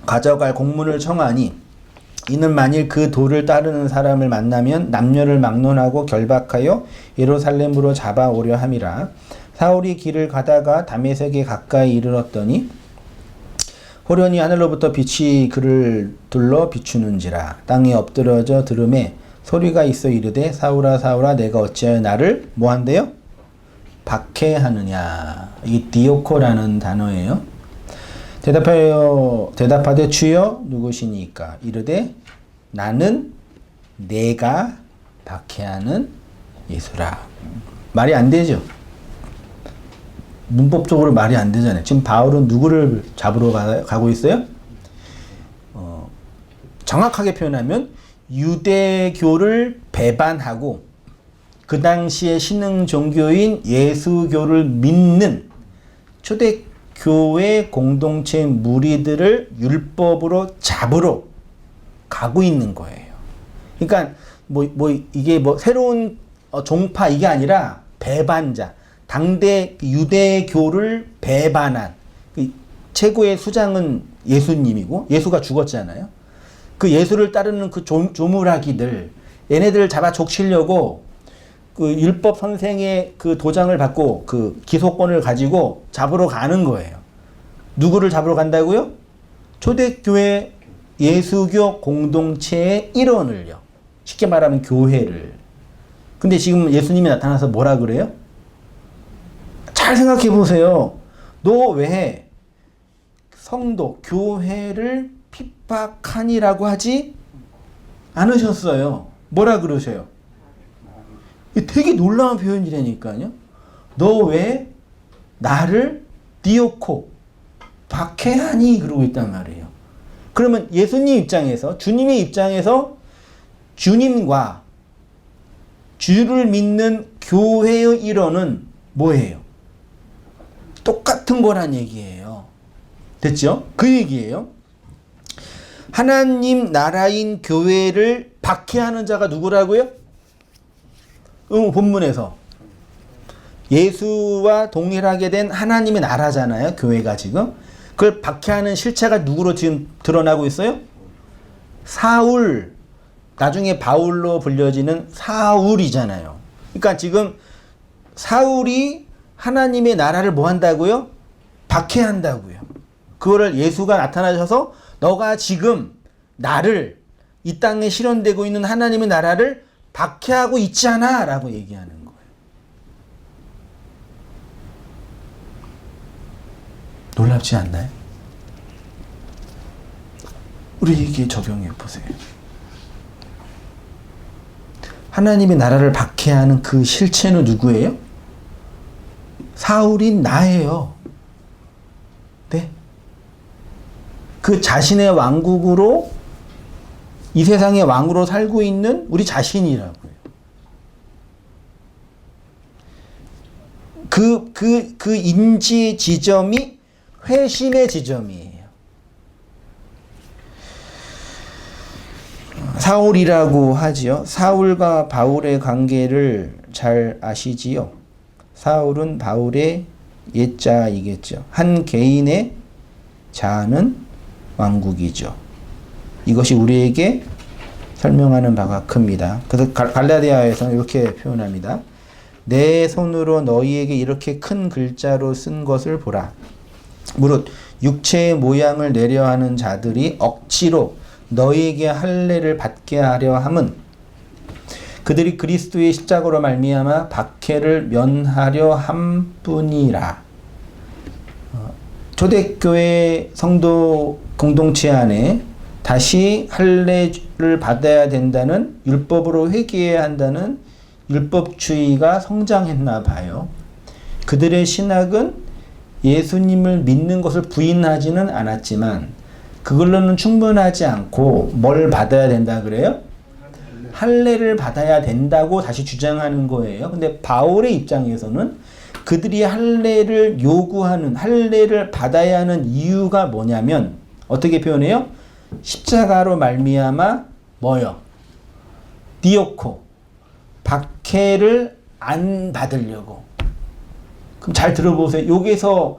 C: 가져갈 공문을 청하니 이는 만일 그 도를 따르는 사람을 만나면 남녀를 막론하고 결박하여 예루살렘으로 잡아오려 함이라. 사울이 길을 가다가 다메섹에 가까이 이르렀더니 호련히 하늘로부터 빛이 그를 둘러 비추는지라. 땅에 엎드려져 들음에 소리가 있어 이르되 사울아 사울아 내가 어찌하여 나를 뭐한대요? 박해하느냐. 이게 디오코라는 단어예요. 대답하되 주여 누구시니까? 이르되 나는 내가 박해하는 예수라. 말이 안 되죠. 문법적으로 말이 안 되잖아요. 지금 바울은 누구를 잡으러 가고 있어요? 정확하게 표현하면 유대교를 배반하고 그 당시의 신흥 종교인 예수교를 믿는 초대교회 공동체 무리들을 율법으로 잡으러 가고 있는 거예요. 그러니까 이게 새로운 종파 이게 아니라 배반자, 당대 유대교를 배반한 최고의 수장은 예수님이고 예수가 죽었잖아요. 그 예수를 따르는 그 조물아기들 얘네들을 잡아 족치려고 그 율법 선생의 그 도장을 받고 그 기소권을 가지고 잡으러 가는 거예요. 누구를 잡으러 간다고요? 초대교회 예수교 공동체의 일원을요. 쉽게 말하면 교회를. 근데 지금 예수님이 나타나서 뭐라 그래요? 잘 생각해 보세요. 너 왜 성도, 교회를 핍박하니라고 하지 않으셨어요? 뭐라 그러세요? 되게 놀라운 표현이라니까요. 너 왜 나를 디오코 박해하니 그러고 있단 말이에요. 그러면 예수님 입장에서 주님의 입장에서 주님과 주를 믿는 교회의 일원은 뭐예요? 똑같은 거란 얘기예요. 됐죠? 그 얘기예요. 하나님 나라인 교회를 박해하는 자가 누구라고요? 본문에서 예수와 동일하게 된 하나님의 나라잖아요. 교회가 지금. 그걸 박해하는 실체가 누구로 지금 드러나고 있어요? 사울. 나중에 바울로 불려지는 사울이잖아요. 그러니까 지금 사울이 하나님의 나라를 뭐 한다고요? 박해한다고요. 그거를 예수가 나타나셔서 너가 지금 나를 이 땅에 실현되고 있는 하나님의 나라를 박해하고 있잖아 라고 얘기하는 거예요. 놀랍지 않나요? 우리에게 적용해 보세요. 하나님의 나라를 박해하는 그 실체는 누구예요? 사울인 나예요. 네. 그 자신의 왕국으로 이 세상의 왕으로 살고 있는 우리 자신이라고요. 그 인지 지점이 회심의 지점이에요. 사울이라고 하지요. 사울과 바울의 관계를 잘 아시지요. 사울은 바울의 옛자이겠죠. 한 개인의 자아는 왕국이죠. 이것이 우리에게 설명하는 바가 큽니다. 그래서 갈라디아에서는 이렇게 표현합니다. 내 손으로 너희에게 이렇게 큰 글자로 쓴 것을 보라. 무릇 육체의 모양을 내려 하는 자들이 억지로 너희에게 할례를 받게 하려 함은 그들이 그리스도의 십자가로 말미암아 박해를 면하려 함뿐이라. 초대교회 성도 공동체 안에 다시 할례를 받아야 된다는, 율법으로 회개해야 한다는 율법주의가 성장했나 봐요. 그들의 신학은 예수님을 믿는 것을 부인하지는 않았지만 그걸로는 충분하지 않고 뭘 받아야 된다 그래요? 할례를 받아야 된다고 다시 주장하는 거예요. 근데 바울의 입장에서는 그들이 할례를 요구하는, 할례를 받아야 하는 이유가 뭐냐면 어떻게 표현해요? 십자가로 말미암아 뭐요? 디오코, 박해를 안 받으려고. 그럼 잘 들어보세요. 여기서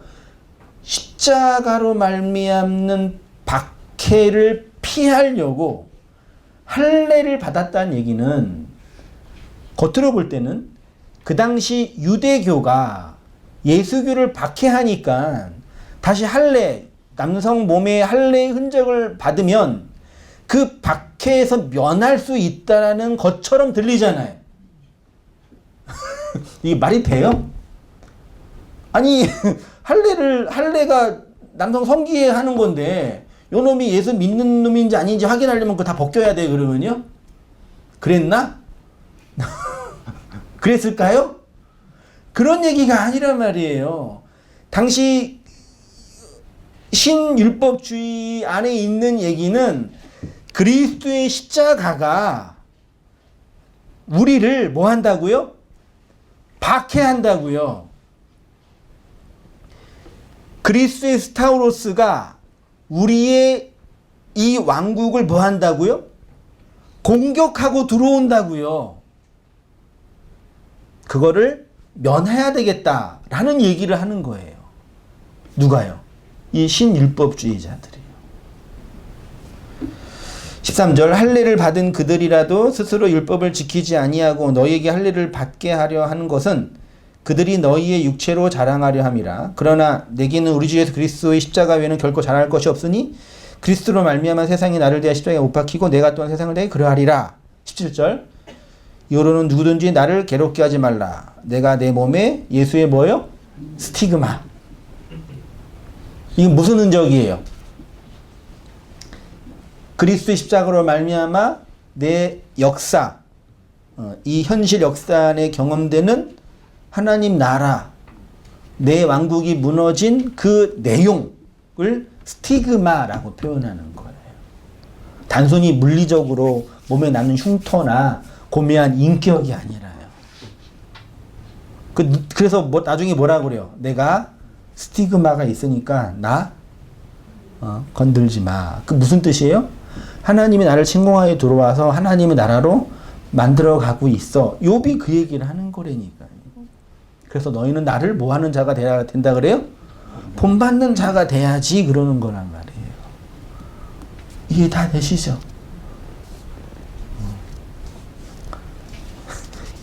C: 십자가로 말미암는 박해를 피하려고 할례를 받았다는 얘기는 겉으로 볼 때는 그 당시 유대교가 예수교를 박해하니까 다시 할례, 남성 몸에 할례의 흔적을 받으면 그 박해에서 면할 수 있다라는 것처럼 들리잖아요. 이게 말이 돼요? 아니 할례가 남성 성기에 하는 건데 요 놈이 예수 믿는 놈인지 아닌지 확인하려면 그거 다 벗겨야 돼 그러면요? 그랬나? 그랬을까요? 그런 얘기가 아니란 말이에요. 당시 신율법주의 안에 있는 얘기는 그리스도의 십자가가 우리를 뭐 한다고요? 박해한다고요. 그리스도의 스타우로스가 우리의 이 왕국을 뭐 한다고요? 공격하고 들어온다고요. 그거를 면해야 되겠다라는 얘기를 하는 거예요. 누가요? 이 신율법주의자들이요. 13절 할례를 받은 그들이라도 스스로 율법을 지키지 아니하고 너희에게 할례를 받게 하려 하는 것은 그들이 너희의 육체로 자랑하려 함이라. 그러나 내게는 우리 주 예수 그리스도의 십자가 외에는 결코 자랑할 것이 없으니 그리스도로 말미암아 세상이 나를 대하여 십자가에 못 박히고 내가 또한 세상을 대하여 그러하리라. 17절 이후로는 누구든지 나를 괴롭게 하지 말라. 내가 내 몸에 예수의 뭐요? 스티그마. 이게 무슨 흔적이에요? 그리스도의 십자가로 말미암아 내 역사, 이 현실 역사 안에 경험되는 하나님 나라, 내 왕국이 무너진 그 내용을 스티그마라고 표현하는 거예요. 단순히 물리적으로 몸에 나는 흉터나 고매한 인격이 아니라요. 그래서 나중에 뭐라 그래요? 내가 스티그마가 있으니까 나 건들지 마. 그 무슨 뜻이에요? 하나님이 나를 침공하에 들어와서 하나님의 나라로 만들어가고 있어. 욥이 그 얘기를 하는 거라니까요. 그래서 너희는 나를 뭐하는 자가 돼야 된다 그래요? 본받는 자가 돼야지 그러는 거란 말이에요. 이해 다 되시죠?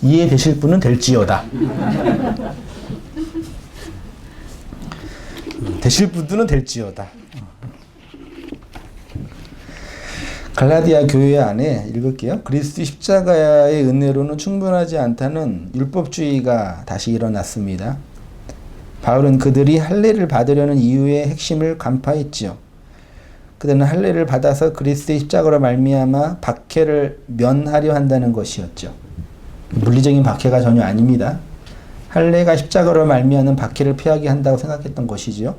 C: 이해되실 분은 될지어다. 되실 분들은 될지어다. 갈라디아 교회 안에 읽을게요. 그리스도 십자가의 은혜로는 충분하지 않다는 율법주의가 다시 일어났습니다. 바울은 그들이 할례를 받으려는 이유의 핵심을 간파했지요. 그들은 할례를 받아서 그리스도의 십자가로 말미암아 박해를 면하려 한다는 것이었죠. 물리적인 박해가 전혀 아닙니다. 할례가 십자가로 말미암는 박해를 피하게 한다고 생각했던 것이지요.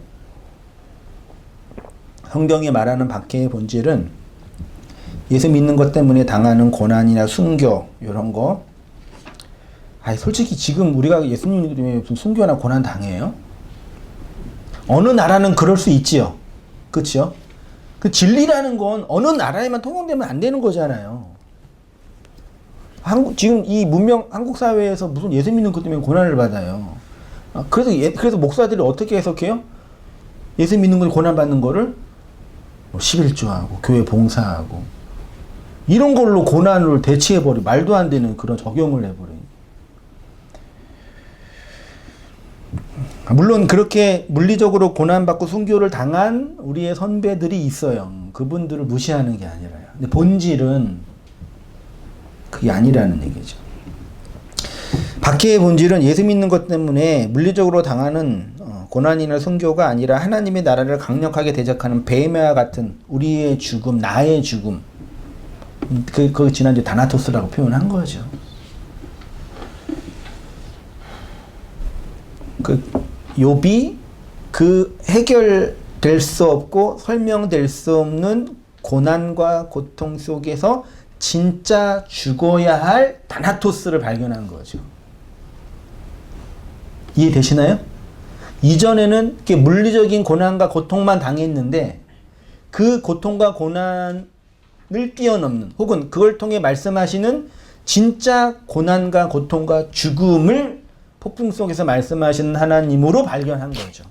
C: 성경이 말하는 박해의 본질은 예수 믿는 것 때문에 당하는 고난이나 순교 이런 거. 아니 솔직히 지금 우리가 예수님 때문에 무슨 순교나 고난 당해요? 어느 나라는 그럴 수 있지요. 그렇죠? 그 진리라는 건 어느 나라에만 통용되면 안 되는 거잖아요. 지금 이 문명 한국 사회에서 무슨 예수 믿는 것 때문에 고난을 받아요. 그래서 목사들이 어떻게 해석해요? 예수 믿는 걸 고난 받는 거를 11조하고 교회 봉사하고 이런 걸로 고난을 대체해버려. 말도 안 되는 그런 적용을 해버려요. 물론 그렇게 물리적으로 고난받고 순교를 당한 우리의 선배들이 있어요. 그분들을 무시하는 게 아니라요. 근데 본질은 그게 아니라는 얘기죠. 박해의 본질은 예수 믿는 것 때문에 물리적으로 당하는 고난이나 순교가 아니라 하나님의 나라를 강력하게 대적하는 뱀과 같은 우리의 죽음, 나의 죽음. 그 지난주에 다나토스라고 표현한 거죠. 욥이 그 해결될 수 없고 설명될 수 없는 고난과 고통 속에서 진짜 죽어야 할 다나토스를 발견한 거죠. 이해되시나요? 이전에는 이렇게 물리적인 고난과 고통만 당했는데 그 고통과 고난을 뛰어넘는 혹은 그걸 통해 말씀하시는 진짜 고난과 고통과 죽음을 폭풍 속에서 말씀하시는 하나님으로 발견한 거죠.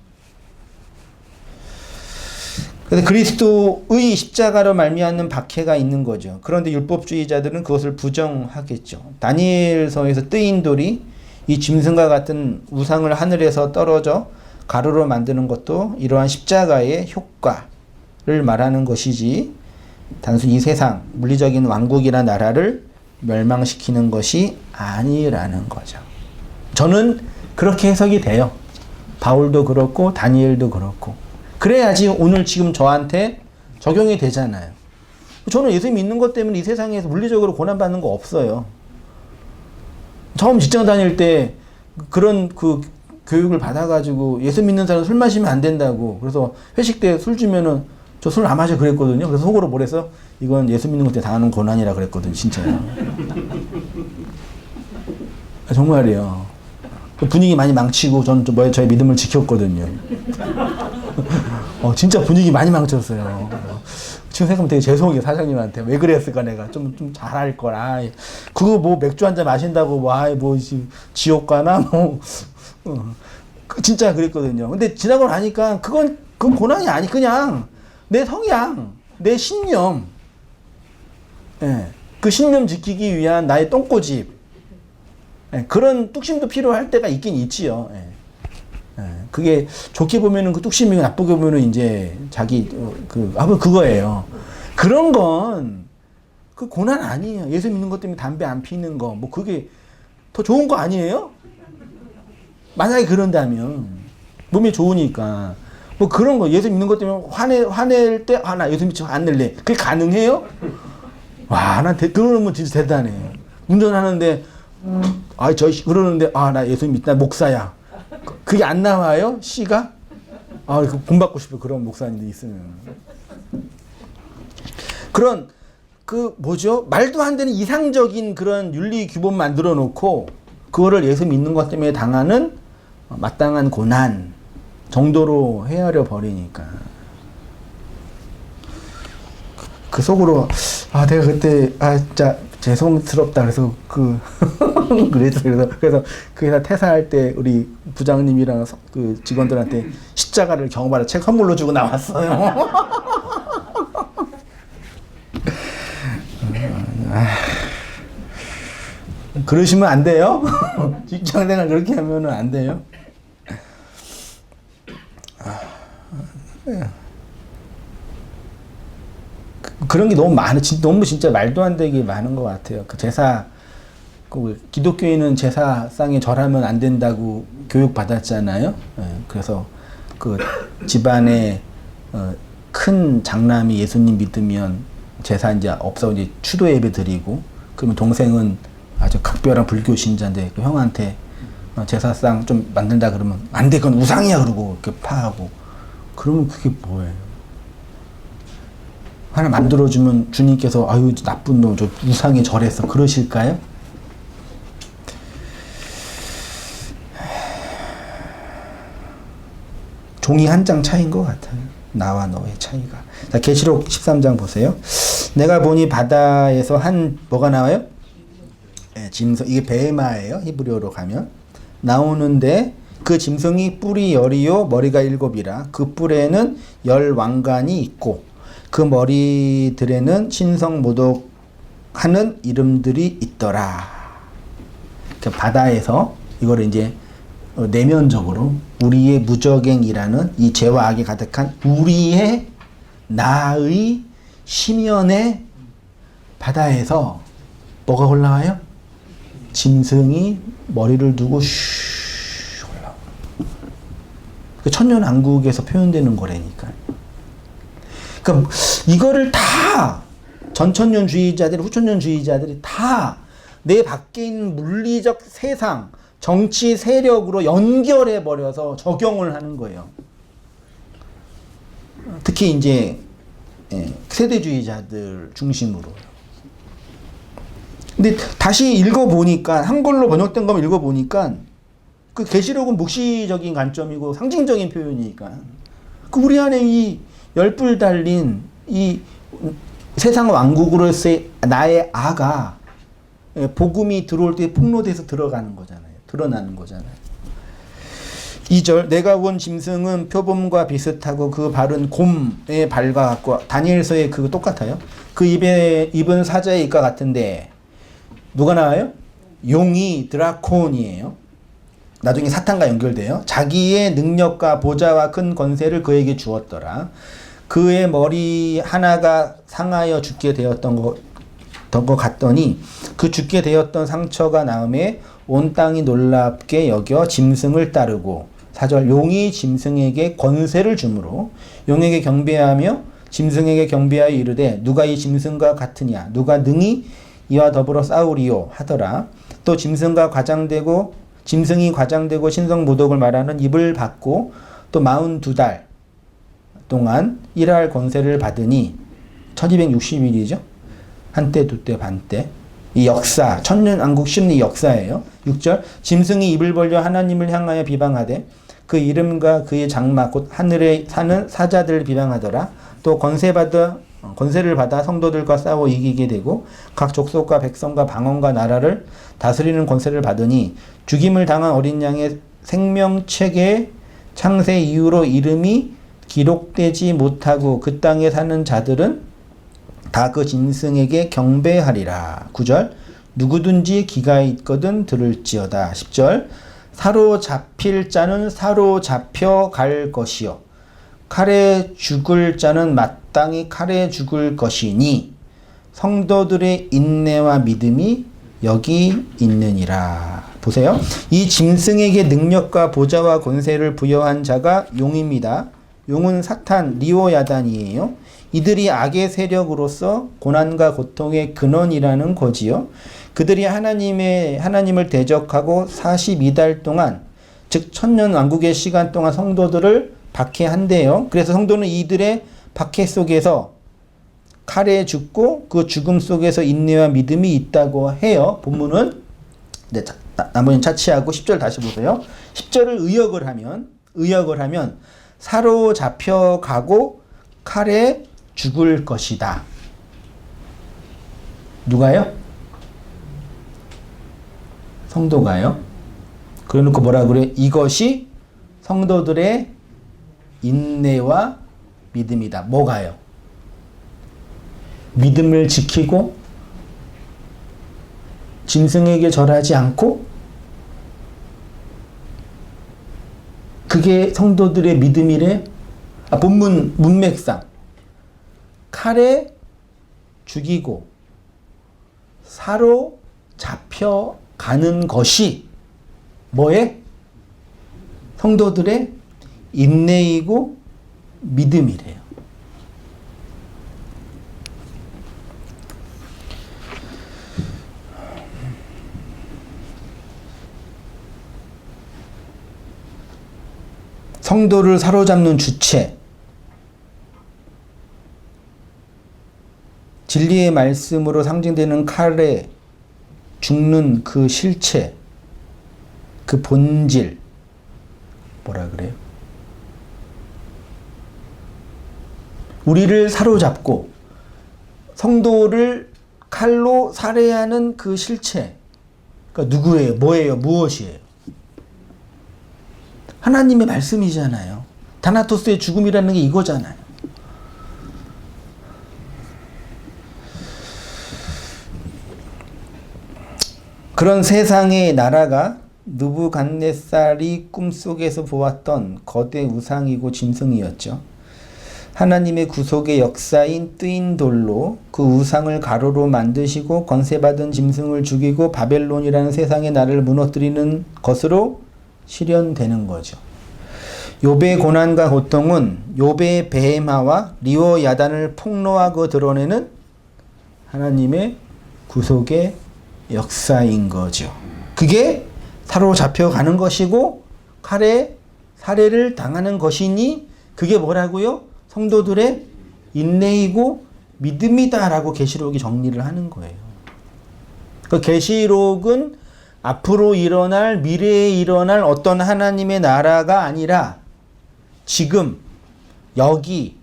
C: 그래서 그리스도의 십자가로 말미암는 박해가 있는 거죠. 그런데 율법주의자들은 그것을 부정하겠죠. 다니엘서에서 뜨인 돌이 이 짐승과 같은 우상을 하늘에서 떨어져 가루로 만드는 것도 이러한 십자가의 효과를 말하는 것이지 단순히 이 세상 물리적인 왕국이나 나라를 멸망시키는 것이 아니라는 거죠. 저는 그렇게 해석이 돼요. 바울도 그렇고 다니엘도 그렇고. 그래야지 오늘 지금 저한테 적용이 되잖아요. 저는 예수 믿는 것 때문에 이 세상에서 물리적으로 고난받는 거 없어요. 처음 직장 다닐 때 그런 그 교육을 받아가지고 예수 믿는 사람 술 마시면 안 된다고. 그래서 회식 때 술 주면은 저 술 안 마셔 그랬거든요. 그래서 속으로 뭐래서 이건 예수 믿는 것 때문에 당하는 고난이라 그랬거든요. 진짜요. 정말이에요. 분위기 많이 망치고 저는 저의 믿음을 지켰거든요. 진짜 분위기 많이 망쳤어요. 지금 생각하면 되게 죄송해요. 사장님한테. 왜 그랬을까 내가. 좀 잘할 걸. 그거 뭐 맥주 한잔 마신다고 뭐 지옥 가나 뭐 진짜 그랬거든요. 근데 지나고 나니까 그건 고난이 아니 그냥 내 성향, 내 신념. 예. 그 신념 지키기 위한 나의 똥꼬집. 예, 그런 뚝심도 필요할 때가 있긴 있지요. 예. 예, 그게 좋게 보면은 그 뚝심이고 나쁘게 보면은 이제 자기 그거예요. 그런 건 그 고난 아니에요. 예수 믿는 것 때문에 담배 안 피는 거 뭐 그게 더 좋은 거 아니에요? 만약에 그런다면 몸이 좋으니까 뭐 그런 거 예수 믿는 것 때문에 화낼 때 나 예수 믿지 안 낼래. 그게 가능해요? 와, 난 그러면 진짜 대단해요. 운전하는데 그러는데 나 예수 믿다 목사야. 그게 안 나와요? 씨가? 본받고 싶어. 그런 목사님들 있으면. 그런 말도 안 되는 이상적인 그런 윤리 규범 만들어 놓고 그거를 예수 믿는 것 때문에 당하는 마땅한 고난 정도로 헤아려 버리니까. 그 속으로 내가 그때 진짜 죄송스럽다. 그래서 그래서 그 회사 퇴사할 때 우리 부장님이랑 그 직원들한테 십자가를 경험하라 책 선물로 주고 나왔어요. 그러시면 안 돼요. 직장생활 그렇게 하면은 안 돼요. 그런 게 너무 많아. 너무 진짜 말도 안 되게 많은 것 같아요. 그 제사 그 기독교인은 제사상에 절하면 안 된다고 교육 받았잖아요. 예, 그래서 그 집안에 큰 장남이 예수님 믿으면 제사 이제 없어 이제 추도 예배 드리고, 그러면 동생은 아주 각별한 불교 신자인데 그 형한테 제사상 좀 만든다 그러면 안 돼, 그건 우상이야 그러고 이렇게 파하고. 그러면 그게 뭐예요? 하나 만들어주면 주님께서 아유 나쁜 놈 저 우상에 절했어 그러실까요? 종이 한 장 차이인 것 같아요. 나와 너의 차이가. 자, 계시록 13장 보세요. 내가 보니 바다에서 한 뭐가 나와요? 네, 짐승. 이게 베마예요. 히브리어로 가면 나오는데 그 짐승이 뿔이 10이요 머리가 7이라. 그 뿔에는 10 왕관이 있고 그 머리들에는 신성 모독하는 이름들이 있더라. 그 바다에서 이거를 이제 내면적으로 우리의 무적행이라는 이 죄와 악이 가득한 우리의 나의 심연의 바다에서 뭐가 올라와요? 짐승이 머리를 두고 슈 올라와. 그 천년왕국에서 표현되는 거라니까. 그러니까 이거를 다 전천년주의자들, 후천년주의자들이 다 내 밖에 있는 물리적 세상, 정치 세력으로 연결해 버려서 적용을 하는 거예요. 특히 이제 세대주의자들 중심으로. 근데 다시 읽어보니까 한글로 번역된 거만 읽어보니까 그 계시록은 묵시적인 관점이고 상징적인 표현이니까 그 우리 안에 이 10뿔 달린 이 세상 왕국으로서의 나의 아가 복음이 들어올 때 폭로돼서 들어가는 거잖아요. 드러나는 거잖아요. 2절 내가 본 짐승은 표범과 비슷하고 그 발은 곰의 발과 같고 다니엘서의 그거 똑같아요. 그 입은 사자의 입과 같은데 누가 나와요? 용이 드라콘이에요. 나중에 사탄과 연결돼요. 자기의 능력과 보좌와 큰 권세를 그에게 주었더라. 그의 머리 하나가 상하여 죽게 되었던 것 같더니 그 죽게 되었던 상처가 나음에 온 땅이 놀랍게 여겨 짐승을 따르고 4절 용이 짐승에게 권세를 주므로 용에게 경배하며 짐승에게 경배하여 이르되 누가 이 짐승과 같으냐 누가 능히 이와 더불어 싸우리요 하더라. 또 짐승이 과장되고 신성 모독을 말하는 입을 받고 또 42달 동안 일할 권세를 받으니 1260일이죠. 한때 두때 반때 이 역사 천년왕국 심리 역사예요. 6절 짐승이 입을 벌려 하나님을 향하여 비방하되 그 이름과 그의 장막 곧 하늘에 사는 사자들을 비방하더라. 또 권세를 받아 성도들과 싸워 이기게 되고 각 족속과 백성과 방언과 나라를 다스리는 권세를 받으니 죽임을 당한 어린 양의 생명책에 창세 이후로 이름이 기록되지 못하고 그 땅에 사는 자들은 다 그 짐승에게 경배하리라. 9절 누구든지 귀가 있거든 들을지어다. 10절 사로잡힐 자는 사로잡혀 갈 것이요 칼에 죽을 자는 마땅히 칼에 죽을 것이니 성도들의 인내와 믿음이 여기 있느니라. 보세요. 이 짐승에게 능력과 보좌와 권세를 부여한 자가 용입니다. 용은 사탄 리오야단이에요. 이들이 악의 세력으로서 고난과 고통의 근원이라는 거지요. 그들이 하나님을 대적하고 42달 동안 즉 천년왕국의 시간 동안 성도들을 박해한대요. 그래서 성도는 이들의 박해 속에서 칼에 죽고 그 죽음 속에서 인내와 믿음이 있다고 해요. 본문은 나머지는 차치하고 10절 다시 보세요. 10절을 의역을 하면 사로잡혀 가고 칼에 죽을 것이다. 누가요? 성도가요. 그래놓고 뭐라 그래? 이것이 성도들의 인내와 믿음이다. 뭐가요? 믿음을 지키고 짐승에게 절하지 않고 그게 성도들의 믿음이래. 본문 문맥상 칼에 죽이고 사로잡혀 가는 것이 뭐에? 성도들의 인내이고 믿음이래요. 성도를 사로잡는 주체, 진리의 말씀으로 상징되는 칼에 죽는 그 실체, 그 본질, 뭐라 그래요? 우리를 사로잡고 성도를 칼로 살해하는 그 실체, 그러니까 누구예요? 뭐예요? 무엇이에요? 하나님의 말씀이잖아요. 다나토스의 죽음이라는 게 이거잖아요. 그런 세상의 나라가 느부갓네살이 꿈속에서 보았던 거대 우상이고 짐승이었죠. 하나님의 구속의 역사인 뜨인 돌로 그 우상을 가로로 만드시고 권세받은 짐승을 죽이고 바벨론이라는 세상의 나라를 무너뜨리는 것으로 실현되는 거죠. 욥의 고난과 고통은 욥의 베헤마와 리워 야단을 폭로하고 드러내는 하나님의 구속의 역사인 거죠. 그게 사로잡혀가는 것이고 칼에 살해를 당하는 것이니 그게 뭐라고요? 성도들의 인내이고 믿음이다라고 계시록이 정리를 하는 거예요. 그 계시록은 앞으로 일어날 미래에 일어날 어떤 하나님의 나라가 아니라 지금 여기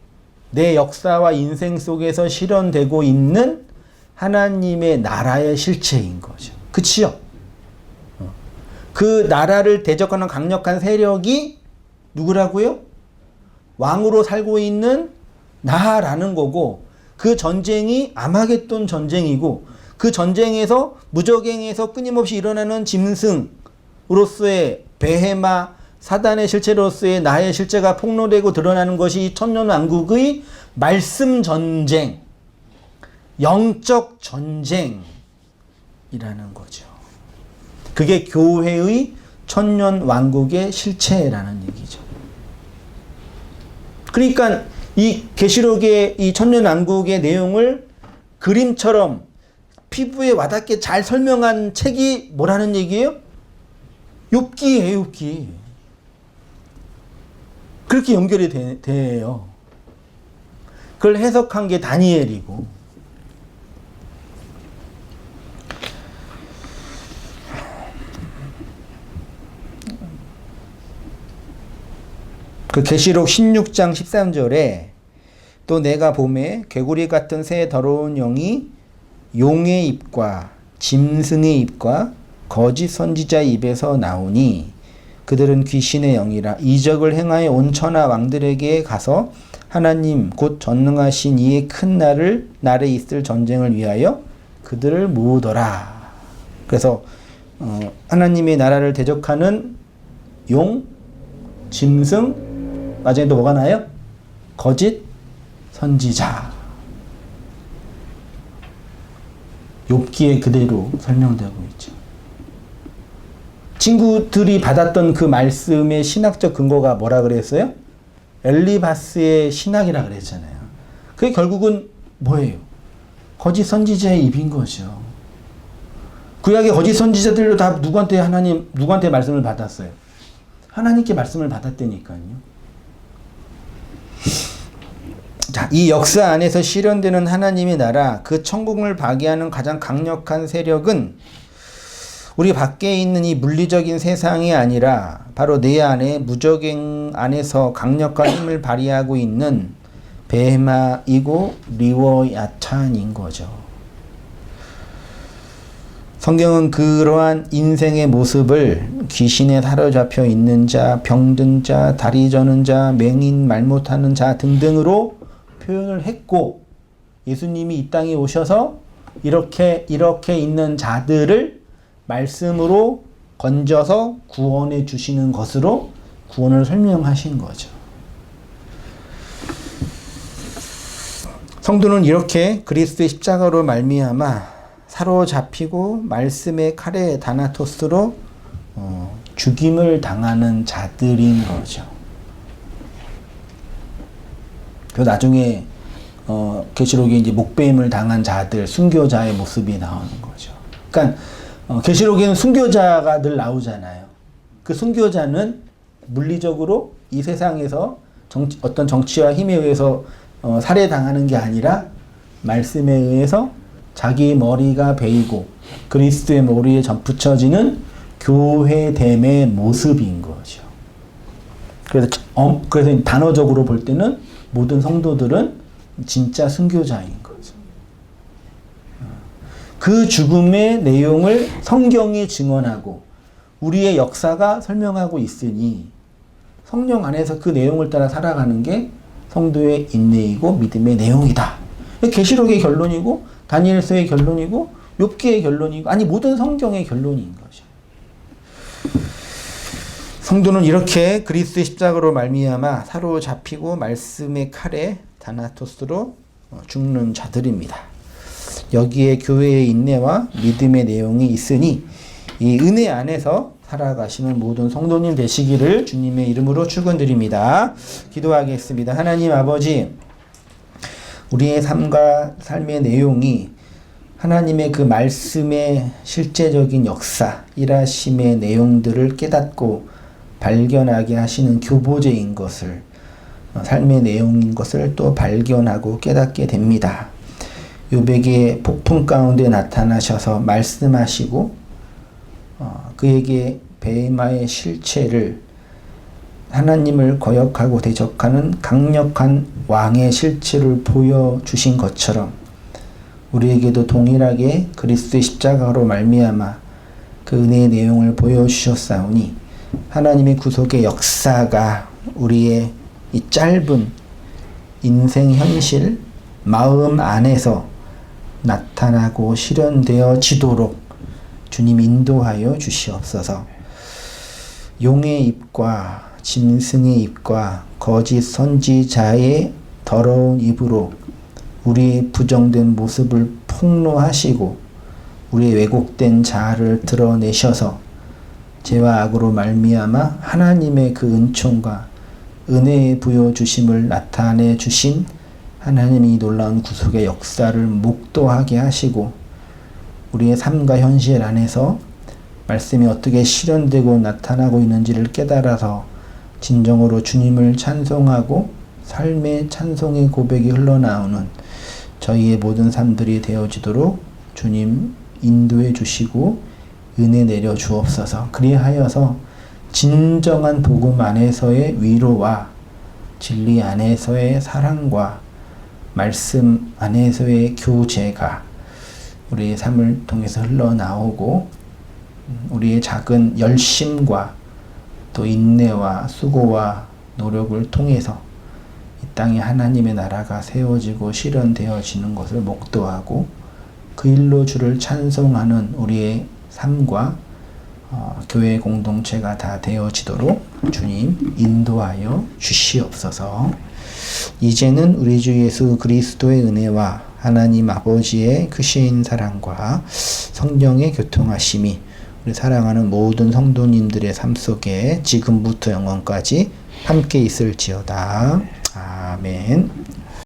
C: 내 역사와 인생 속에서 실현되고 있는 하나님의 나라의 실체인 거죠. 그치요? 그 나라를 대적하는 강력한 세력이 누구라고요? 왕으로 살고 있는 나라는 거고, 그 전쟁이 아마겟돈 전쟁이고, 그 전쟁에서 무적행에서 끊임없이 일어나는 짐승으로서의 베헤마 사단의 실체로서의 나의 실체가 폭로되고 드러나는 것이 천년왕국의 말씀 전쟁, 영적 전쟁이라는 거죠. 그게 교회의 천년왕국의 실체라는 얘기죠. 그러니까 이 계시록의 이 천년왕국의 내용을 그림처럼 피부에 와닿게 잘 설명한 책이 뭐라는 얘기예요? 욥기예요, 욥기. 그렇게 연결이 돼요. 그걸 해석한 게 다니엘이고. 그 계시록 16장 13절에 또 내가 봄에 개구리 같은 새 더러운 영이 용의 입과 짐승의 입과 거짓 선지자의 입에서 나오니 그들은 귀신의 영이라 이적을 행하여 온 천하 왕들에게 가서 하나님 곧 전능하신 이의 큰 날에 있을 전쟁을 위하여 그들을 모으더라. 그래서 하나님의 나라를 대적하는 용, 짐승, 나중에 또 뭐가 나요? 거짓 선지자. 욥기에 그대로 설명되고 있죠. 친구들이 받았던 그 말씀의 신학적 근거가 뭐라 그랬어요? 엘리바스의 신학이라 그랬잖아요. 그게 결국은 뭐예요? 거짓 선지자의 입인 거죠. 구약의 거짓 선지자들도 다 누구한테 말씀을 받았어요? 하나님께 말씀을 받았다니까요. 자, 이 역사 안에서 실현되는 하나님의 나라, 그 천국을 파괴하는 가장 강력한 세력은 우리 밖에 있는 이 물리적인 세상이 아니라 바로 내 안에 무적행 안에서 강력한 힘을 발휘하고 있는 베헤마이고 리워야탄인 거죠. 성경은 그러한 인생의 모습을 귀신에 사로잡혀 있는 자, 병든 자, 다리 저는 자, 맹인, 말 못하는 자 등등으로 표현을 했고, 예수님이 이 땅에 오셔서 이렇게 있는 자들을 말씀으로 건져서 구원해 주시는 것으로 구원을 설명하신 거죠. 성도는 이렇게 그리스도의 십자가로 말미암아 사로잡히고 말씀의 칼에 다나토스로 죽임을 당하는 자들인 거죠. 그 나중에 계시록에 이제 목배임을 당한 자들, 순교자의 모습이 나오는 거죠. 그러니까 계시록에는 순교자가 늘 나오잖아요. 그 순교자는 물리적으로 이 세상에서 어떤 정치와 힘에 의해서 살해당하는 게 아니라 말씀에 의해서 자기 머리가 베이고 그리스도의 머리에 붙여지는 교회됨의 모습인 거죠. 그래서 단어적으로 볼 때는 모든 성도들은 진짜 순교자인 거죠. 그 죽음의 내용을 성경이 증언하고 우리의 역사가 설명하고 있으니 성령 안에서 그 내용을 따라 살아가는 게 성도의 인내이고 믿음의 내용이다. 계시록의 결론이고 다니엘서의 결론이고 욥기의 결론이고 아니 모든 성경의 결론인 거죠. 성도는 이렇게 그리스도의 십자가로 말미암아 사로잡히고 말씀의 칼에 다나토스로 죽는 자들입니다. 여기에 교회의 인내와 믿음의 내용이 있으니 이 은혜 안에서 살아가시는 모든 성도님 되시기를 주님의 이름으로 축원드립니다. 기도하겠습니다. 하나님 아버지, 우리의 삶과 삶의 내용이 하나님의 그 말씀의 실제적인 역사, 일하심의 내용들을 깨닫고 발견하게 하시는 교보제인 것을, 삶의 내용인 것을 또 발견하고 깨닫게 됩니다. 욥에게 폭풍 가운데 나타나셔서 말씀하시고 그에게 베마의 실체를 하나님을 거역하고 대적하는 강력한 왕의 실체를 보여주신 것처럼 우리에게도 동일하게 그리스도의 십자가로 말미암아 그 은혜의 내용을 보여주셨사오니 하나님의 구속의 역사가 우리의 이 짧은 인생 현실, 마음 안에서 나타나고 실현되어지도록 주님 인도하여 주시옵소서. 용의 입과 짐승의 입과 거짓 선지자의 더러운 입으로 우리의 부정된 모습을 폭로하시고 우리의 왜곡된 자아를 드러내셔서 죄와 악으로 말미암아 하나님의 그 은총과 은혜의 부여 주심을 나타내 주신 하나님이 놀라운 구속의 역사를 목도하게 하시고 우리의 삶과 현실 안에서 말씀이 어떻게 실현되고 나타나고 있는지를 깨달아서 진정으로 주님을 찬송하고 삶의 찬송의 고백이 흘러나오는 저희의 모든 삶들이 되어지도록 주님 인도해 주시고 은혜 내려 주옵소서. 그리하여서 진정한 복음 안에서의 위로와 진리 안에서의 사랑과 말씀 안에서의 교제가 우리의 삶을 통해서 흘러나오고 우리의 작은 열심과 또 인내와 수고와 노력을 통해서 이 땅에 하나님의 나라가 세워지고 실현되어지는 것을 목도하고 그 일로 주를 찬송하는 우리의 삶과 교회 공동체가 다 되어지도록 주님 인도하여 주시옵소서. 이제는 우리 주 예수 그리스도의 은혜와 하나님 아버지의 크신 사랑과 성령의 교통하심이 우리 사랑하는 모든 성도님들의 삶 속에 지금부터 영원까지 함께 있을지어다. 아멘.